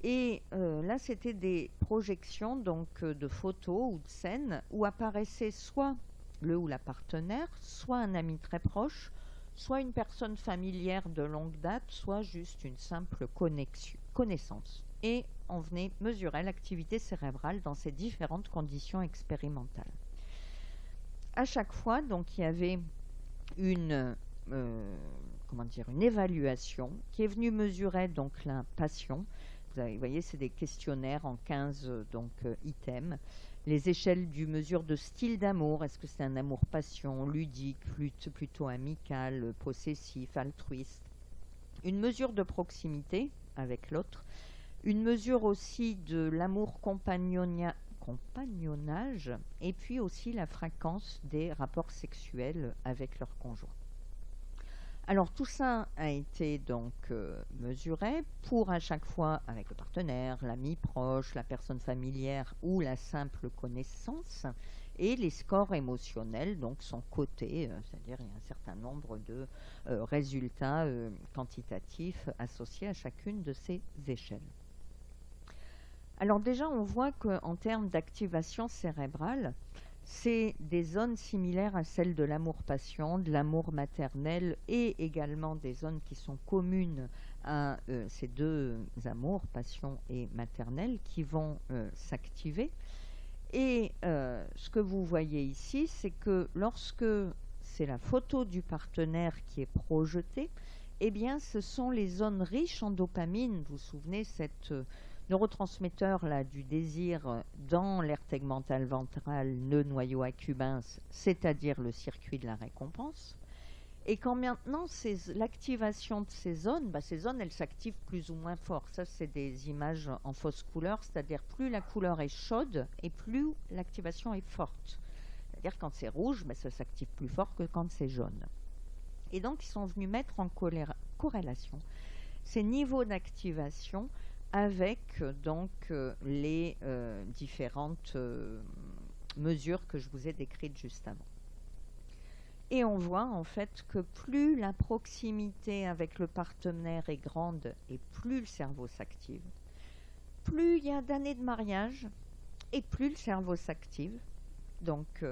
A: Et là, c'était des projections donc de photos ou de scènes où apparaissait soit le ou la partenaire, soit un ami très proche, soit une personne familière de longue date, soit juste une simple connaissance. Et on venait mesurer l'activité cérébrale dans ces différentes conditions expérimentales. À chaque fois, donc, il y avait une évaluation qui est venue mesurer donc la passion. Vous voyez, c'est des questionnaires en 15 items. Les échelles du mesure de style d'amour, est-ce que c'est un amour-passion, ludique, plutôt amical, possessif, altruiste. Une mesure de proximité avec l'autre. Une mesure aussi de l'amour compagnonnage et puis aussi la fréquence des rapports sexuels avec leur conjoint. Alors tout ça a été donc mesuré pour à chaque fois avec le partenaire, l'ami proche, la personne familière ou la simple connaissance, et les scores émotionnels donc sont cotés, c'est-à-dire il y a un certain nombre de résultats quantitatifs associés à chacune de ces échelles. Alors déjà, on voit qu'en termes d'activation cérébrale, c'est des zones similaires à celles de l'amour-passion, de l'amour maternel et également des zones qui sont communes à ces deux amours, passion et maternelle, qui vont s'activer. Et ce que vous voyez ici, c'est que lorsque c'est la photo du partenaire qui est projetée, eh bien, ce sont les zones riches en dopamine. Vous vous souvenez, cette neurotransmetteur là, du désir dans l'aire tegmentale ventrale, nœud noyau accumbens, c'est-à-dire le circuit de la récompense. Et quand maintenant l'activation de ces zones, elles s'activent plus ou moins fort. Ça, c'est des images en fausse couleur, c'est-à-dire plus la couleur est chaude et plus l'activation est forte. C'est-à-dire quand c'est rouge, ça s'active plus fort que quand c'est jaune. Et donc, ils sont venus mettre en corrélation ces niveaux d'activation avec les différentes mesures que je vous ai décrites juste avant. Et on voit en fait que plus la proximité avec le partenaire est grande et plus le cerveau s'active, plus il y a d'années de mariage et plus le cerveau s'active. Donc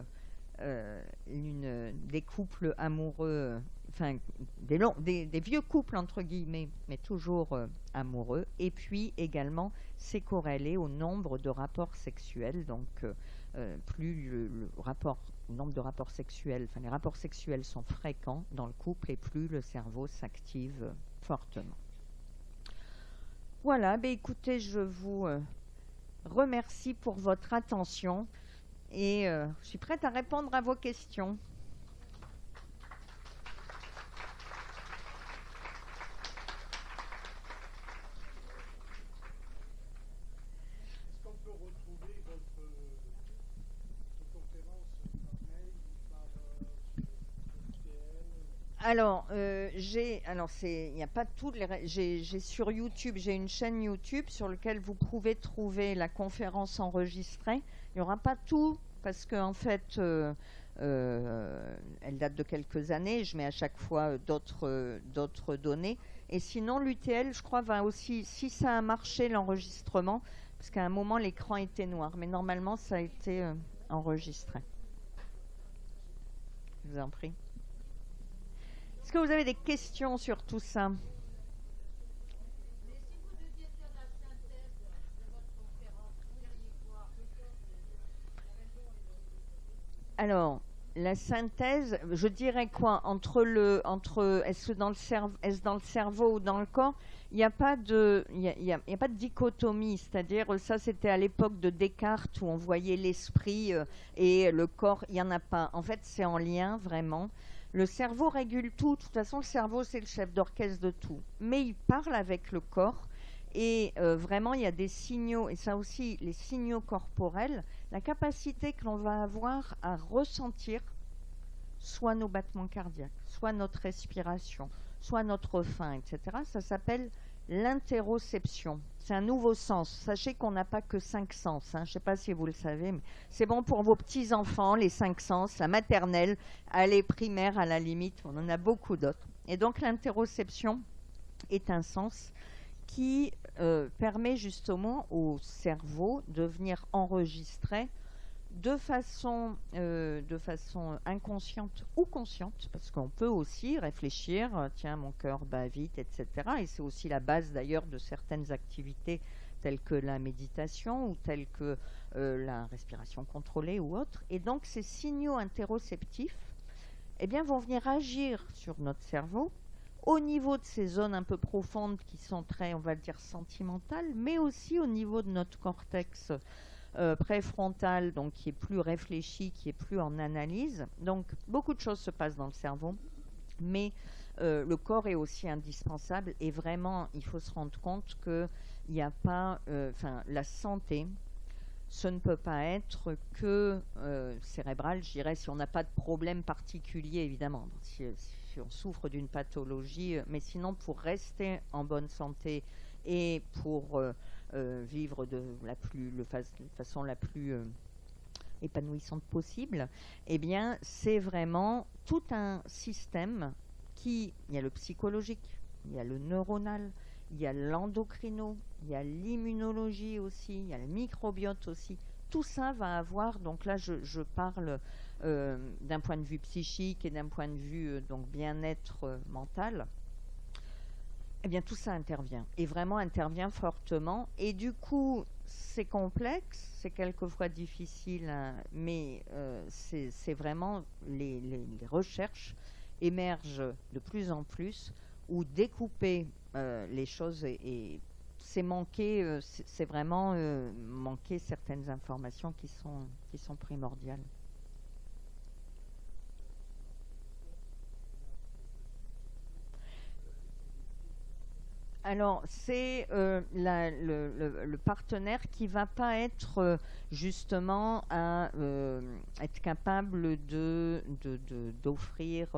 A: des couples amoureux, enfin des vieux couples entre guillemets, mais toujours amoureux, et puis également c'est corrélé au nombre de rapports sexuels. Donc plus le nombre de rapports sexuels, enfin les rapports sexuels sont fréquents dans le couple et plus le cerveau s'active fortement. Voilà, écoutez, je vous remercie pour votre attention et je suis prête à répondre à vos questions.
D: Est-ce qu'on peut retrouver votre conférence par mail ou par UTL?
A: Alors, il n'y a pas toutes les. J'ai sur YouTube, j'ai une chaîne YouTube sur laquelle vous pouvez trouver la conférence enregistrée. Il n'y aura pas tout parce qu'en fait, elle date de quelques années. Je mets à chaque fois d'autres données. Et sinon, l'UTL, je crois, va aussi, si ça a marché l'enregistrement, parce qu'à un moment l'écran était noir, mais normalement ça a été enregistré. Je vous en prie. Est-ce que vous avez des questions sur tout ça? Alors, la synthèse, je dirais quoi? Est-ce dans le cerveau ou dans le corps? Il n'y a pas de dichotomie, c'est-à-dire ça c'était à l'époque de Descartes où on voyait l'esprit et le corps, il n'y en a pas. En fait, c'est en lien vraiment. Le cerveau régule tout. De toute façon, le cerveau, c'est le chef d'orchestre de tout. Mais il parle avec le corps. Et vraiment, il y a des signaux, et ça aussi, les signaux corporels, la capacité que l'on va avoir à ressentir soit nos battements cardiaques, soit notre respiration, soit notre faim, etc. Ça s'appelle l'interoception. C'est un nouveau sens. Sachez qu'on n'a pas que 5 sens. Je ne sais pas si vous le savez, mais c'est bon pour vos petits-enfants, les 5 sens, la maternelle, les primaires à la limite. On en a beaucoup d'autres. Et donc l'interoception est un sens qui permet justement au cerveau de venir enregistrer de façon inconsciente ou consciente, parce qu'on peut aussi réfléchir, tiens, mon cœur bat vite, etc. Et c'est aussi la base d'ailleurs de certaines activités telles que la méditation ou telles que la respiration contrôlée ou autre. Et donc ces signaux interoceptifs vont venir agir sur notre cerveau au niveau de ces zones un peu profondes qui sont très, on va dire, sentimentales, mais aussi au niveau de notre cortex préfrontal, donc qui est plus réfléchi, qui est plus en analyse. Donc beaucoup de choses se passent dans le cerveau, mais le corps est aussi indispensable et vraiment il faut se rendre compte qu'il n'y a pas, la santé, ce ne peut pas être que cérébral, je dirais, si on n'a pas de problème particulier évidemment, si on souffre d'une pathologie, mais sinon pour rester en bonne santé et pour vivre de façon la plus épanouissante possible, c'est vraiment tout un système il y a le psychologique, il y a le neuronal, il y a l'endocrino, il y a l'immunologie aussi, il y a le microbiote aussi. Tout ça va avoir, donc là je parle d'un point de vue psychique et d'un point de vue donc bien-être mental. Tout ça intervient, et vraiment intervient fortement, et du coup c'est complexe, c'est quelquefois difficile, mais c'est vraiment les recherches émergent de plus en plus, où découper les choses et c'est manquer, c'est vraiment manquer certaines informations qui sont primordiales. Alors, c'est le partenaire qui va pas être justement à être capable d'offrir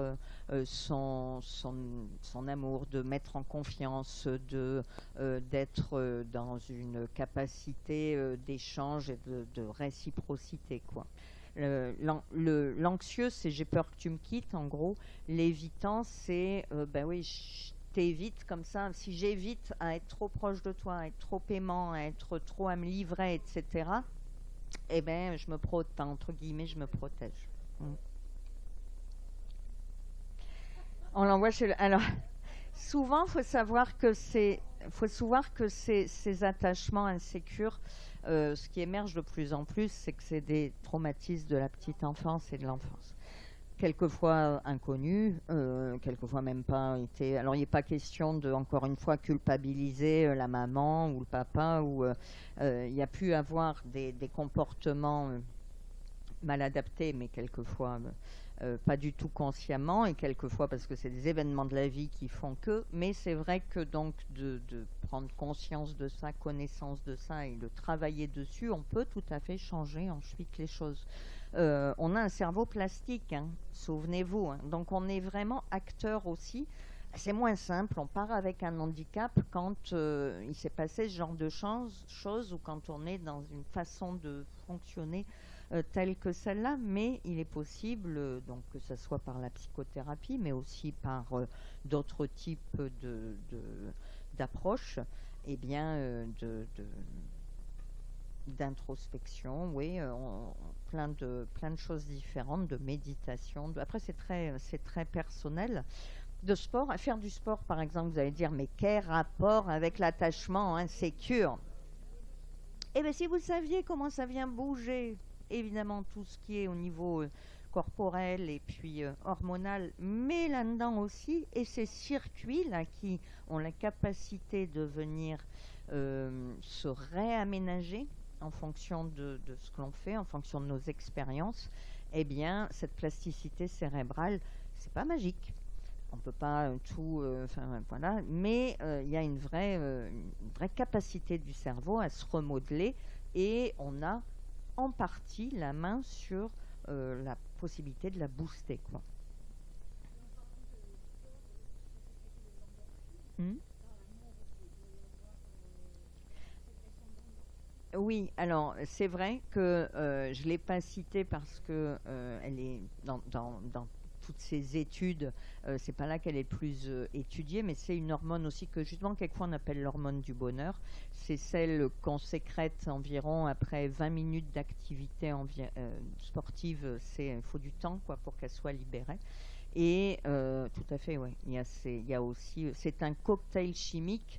A: son amour, de mettre en confiance, d'être dans une capacité d'échange et de réciprocité, quoi. L'anxieux, c'est j'ai peur que tu me quittes, en gros. L'évitant, c'est ben oui, t'évites comme ça. Si j'évite à être trop proche de toi, à être trop aimant, à me livrer, etc., eh ben, je me protège, entre guillemets, je me protège. On l'envoie chez le... Alors, souvent, il faut savoir que ces attachements insécures, ce qui émerge de plus en plus, c'est que c'est des traumatismes de la petite enfance et de l'enfance. Quelquefois inconnus, quelquefois même pas été... Alors, il n'est pas question de, encore une fois, culpabiliser la maman ou le papa, ou il y a pu avoir des comportements mal adaptés, mais quelquefois pas du tout consciemment, et quelquefois parce que c'est des événements de la vie qui font que, mais c'est vrai que donc de prendre conscience de ça, connaissance de ça, et de travailler dessus, on peut tout à fait changer ensuite les choses. On a un cerveau plastique, hein, souvenez-vous, hein, donc on est vraiment acteur aussi. C'est moins simple, on part avec un handicap quand il s'est passé ce genre de choses, ou quand on est dans une façon de fonctionner telle que celle-là, mais il est possible, donc que ce soit par la psychothérapie, mais aussi par d'autres types d'approches, eh bien, d'introspection, oui, plein de choses différentes, de méditation. Après, c'est très personnel. De sport, faire du sport, par exemple, vous allez dire, mais quel rapport avec l'attachement insécure? Eh bien, si vous saviez comment ça vient bouger, évidemment, tout ce qui est au niveau corporel et puis hormonal, mais là-dedans aussi, et ces circuits-là qui ont la capacité de venir se réaménager en fonction de ce que l'on fait, en fonction de nos expériences, eh bien, cette plasticité cérébrale, c'est pas magique. On ne peut pas tout, voilà, mais il y a une vraie capacité du cerveau à se remodeler, et on a en partie la main sur la possibilité de la booster, quoi. Oui, alors c'est vrai que je ne l'ai pas citée parce que elle est dans toutes ces études, c'est pas là qu'elle est le plus étudiée, mais c'est une hormone aussi que justement quelquefois on appelle l'hormone du bonheur. C'est celle qu'on sécrète environ après 20 minutes d'activité sportive. Il faut du temps, quoi, pour qu'elle soit libérée. Et tout à fait, oui. Il y a aussi, c'est un cocktail chimique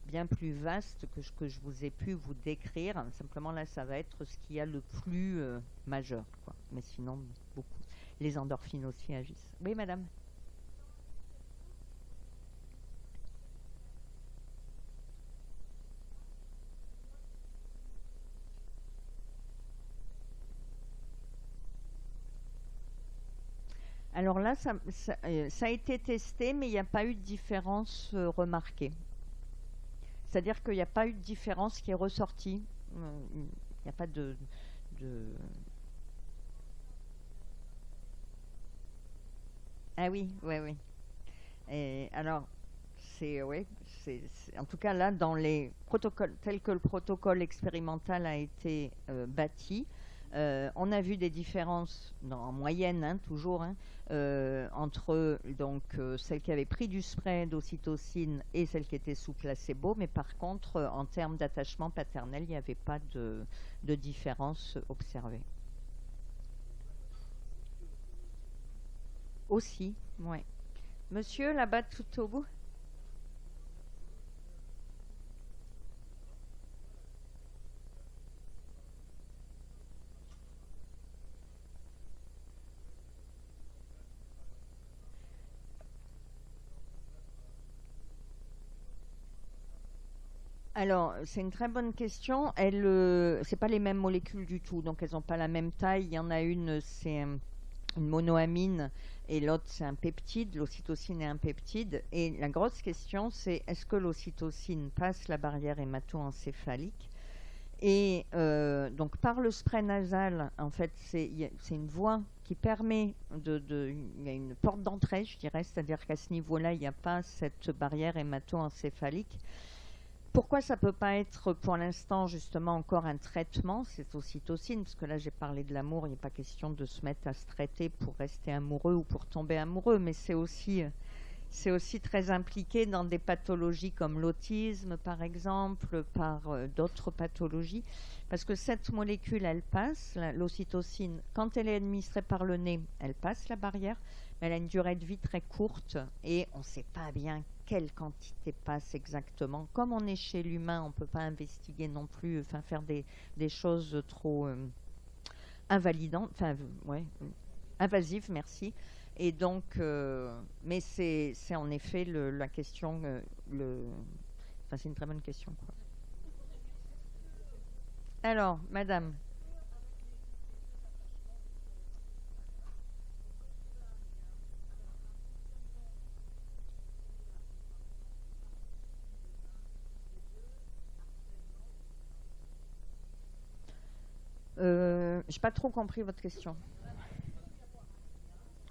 A: bien plus vaste que ce que je vous ai pu vous décrire. Simplement là, ça va être ce qu'il y a le plus majeur, quoi. Mais sinon, beaucoup. Les endorphines aussi agissent. Oui, madame. Alors là, ça a été testé, mais il n'y a pas eu de différence remarquée. C'est-à-dire qu'il n'y a pas eu de différence qui est ressortie. Il n'y a pas de... Ah oui, oui, oui. Et alors, oui, en tout cas là, dans les protocoles, tels que le protocole expérimental a été bâti, on a vu des différences en moyenne, hein, toujours, hein, entre donc celle qui avait pris du spray d'ocytocine et celle qui était sous placebo, mais par contre, en termes d'attachement paternel, il n'y avait pas de différence observée. Aussi, oui. Monsieur, là-bas, tout au bout. Alors, c'est une très bonne question. C'est pas les mêmes molécules du tout, donc elles n'ont pas la même taille. Il y en a une, c'est une monoamine et l'autre c'est un peptide, l'ocytocine est un peptide. Et la grosse question c'est est-ce que l'ocytocine passe la barrière hémato-encéphalique? Et donc par le spray nasal, en fait, c'est une voie qui permet il y a une porte d'entrée, je dirais, c'est-à-dire qu'à ce niveau-là, il n'y a pas cette barrière hémato-encéphalique. Pourquoi ça ne peut pas être pour l'instant justement encore un traitement, cette ocytocine, parce que là j'ai parlé de l'amour, il n'est pas question de se mettre à se traiter pour rester amoureux ou pour tomber amoureux, mais c'est aussi très impliqué dans des pathologies comme l'autisme, par exemple, par d'autres pathologies. Parce que cette molécule, elle passe, l'ocytocine, quand elle est administrée par le nez, elle passe la barrière, mais elle a une durée de vie très courte et on ne sait pas bien quelle quantité passe exactement. Comme on est chez l'humain, on ne peut pas investiguer non plus, enfin faire des choses trop invalidantes, invasives, merci. Et donc, mais c'est en effet la question, c'est une très bonne question, quoi. Alors, madame. J'ai pas trop compris votre question.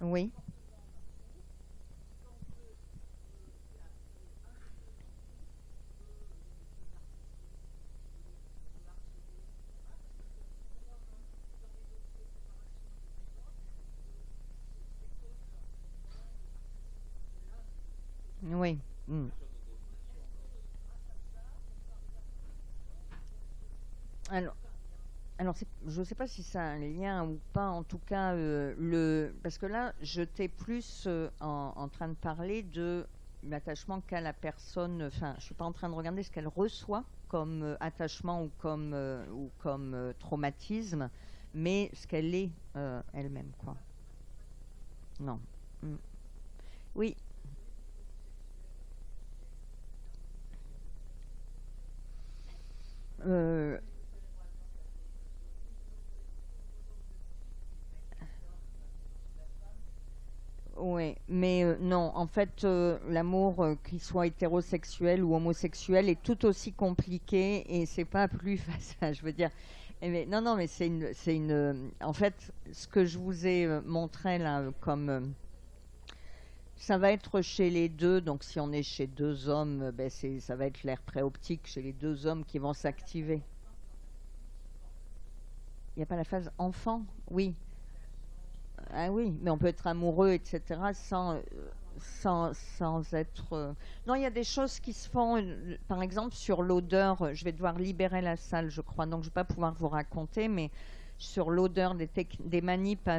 A: Oui. Oui. Alors je ne sais pas si ça a un lien ou pas, en tout cas, parce que là, j'étais plus en train de parler de l'attachement qu'a la personne, enfin, je ne suis pas en train de regarder ce qu'elle reçoit comme attachement ou comme traumatisme, mais ce qu'elle est elle-même, quoi. Non. Oui. Oui, mais non, en fait, l'amour, qu'il soit hétérosexuel ou homosexuel, est tout aussi compliqué et c'est pas plus facile. Je veux dire, mais, non, mais en fait, ce que je vous ai montré là, comme ça va être chez les deux. Donc, si on est chez deux hommes, ça va être l'air préoptique chez les deux hommes qui vont s'activer. Il n'y a pas la phase enfant, oui. Ah oui, mais on peut être amoureux, etc., sans être... Non, il y a des choses qui se font, par exemple, sur l'odeur. Je vais devoir libérer la salle, je crois, donc je ne vais pas pouvoir vous raconter, mais sur l'odeur des manips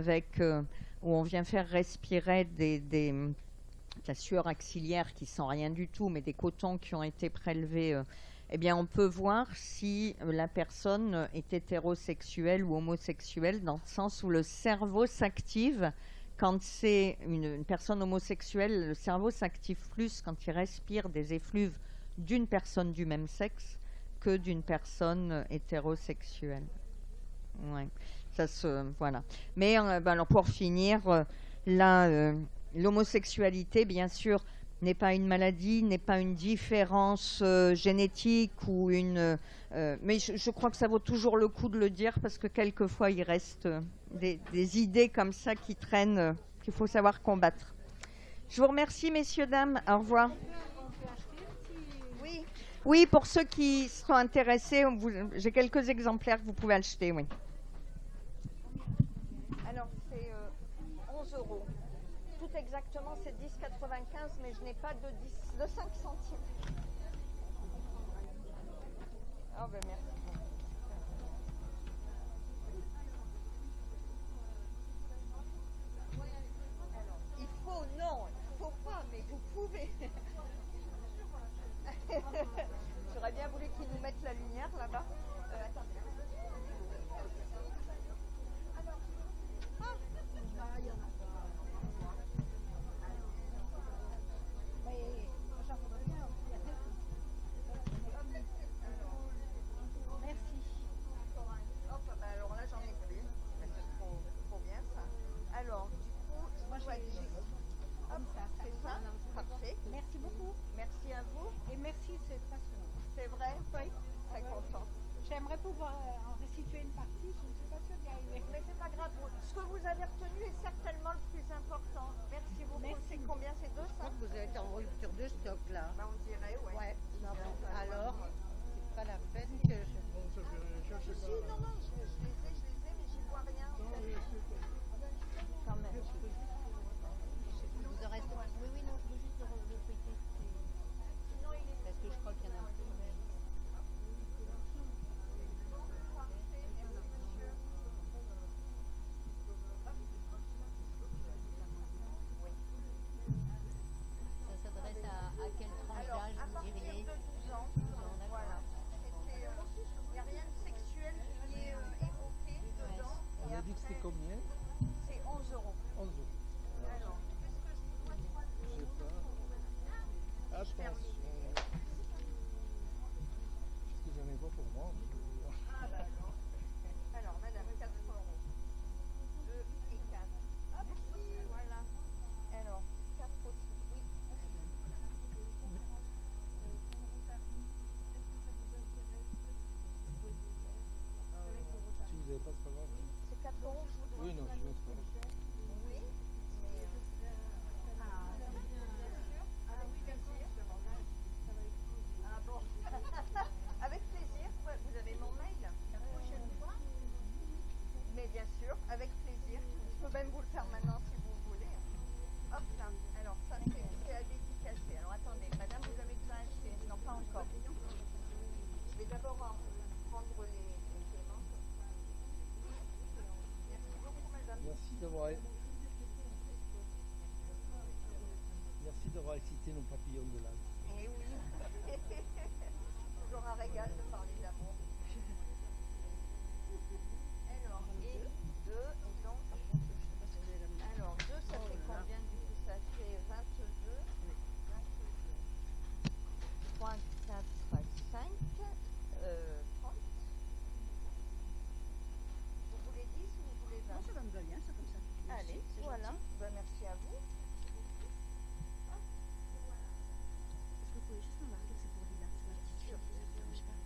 A: où on vient faire respirer de la sueur axillaire qui sent rien du tout, mais des cotons qui ont été prélevés... eh bien, on peut voir si la personne est hétérosexuelle ou homosexuelle, dans le sens où le cerveau s'active. Quand c'est une personne homosexuelle, le cerveau s'active plus quand il respire des effluves d'une personne du même sexe que d'une personne hétérosexuelle. Ouais, voilà. Mais alors pour finir, l'homosexualité, bien sûr, n'est pas une maladie, n'est pas une différence génétique ou une... mais je crois que ça vaut toujours le coup de le dire parce que quelquefois il reste des idées comme ça qui traînent, qu'il faut savoir combattre. Je vous remercie, messieurs, dames. Au revoir. Oui, pour ceux qui sont intéressés, j'ai quelques exemplaires que vous pouvez acheter, oui. Alors, c'est 11 €. Tout exactement, c'est 10,95, mais je n'ai pas de 5 centimes. Ah ben merci. Alors, non, il faut pas, mais vous pouvez. J'aurais bien voulu qu'ils nous mettent la lumière là-bas. Attendez.
D: C'était combien?
A: C'est 11 euros.
D: 11 euros.
A: Alors,
D: Je sais pas. Attention. Parce que j'en ai pas pour moi.
A: ah bah alors. Alors, madame, 4 euros. 2 et 4. Ah, merci. Voilà. Alors, 4 aussi. Oui.
D: Si vous n'avez pas, c'est pas grave.
A: C'est 4 euros, je vous dois.
D: Oui, non, je ne sais pas.
A: Oui, mais... Avec plaisir. Ah bon. Avec plaisir. Ouais, vous avez mon mail la prochaine fois. Mais bien sûr, avec plaisir. Je peux même vous le faire maintenant si vous voulez. Hop là. Alors, ça c'est à dédicacer. Alors attendez, madame, vous avez déjà acheté? Non, pas encore. Je vais d'abord prendre les paiements. Merci beaucoup, madame.
D: Merci d'avoir excité nos papillons de l'âme.
A: Eh oui. Toujours un régal de parler d'amour. Alors, et 2, et donc, alors 2, ça fait combien du coup? Ça fait 22. 3, 4, 5, 30. Vous voulez 10 ou vous voulez 20?
E: Non, ça va me va bien, ça comme ça. Merci,
A: Allez,
E: c'est
A: voilà.
E: gentil.
A: Ben, merci à vous.
E: Est-ce que vous pouvez juste me marquer que c'est pour Lila? C'est ma petite fille, ça ne vous dérange pas?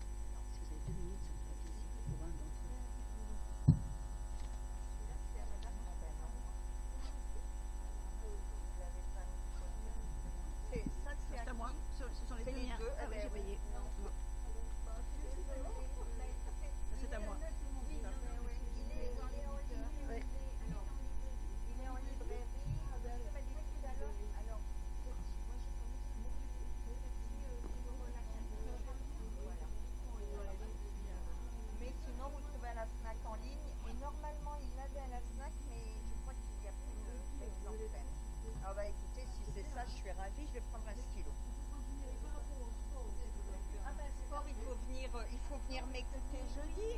E: Si vous avez 2 minutes, ça me ferait plaisir pour un d'entre eux.
A: Celui-là, c'est à madame Lambert, non? Vous l'avez pas mis sur le- ça, c'est
E: C'est à moi.
A: qui?
E: Ce sont les
A: C'est
E: deux
A: les
E: miens.
A: deux.
E: Ah oui, j'ai payé.
A: Non.
E: Ça, c'est à moi.
A: Il est en ligne.
E: Ouais.
A: Il est en librairie. Tu m'as dit tout à l'heure. Alors, mais sinon, vous le trouvez à la FNAC en ligne. Et normalement, il l'avait à la FNAC, mais je crois qu'il n'y a plus d'exemplaires. Ah bah écoutez, si c'est ça, je suis ravie. Je vais prendre un stylo. Ah bah sport, il faut venir m'écouter jeudi.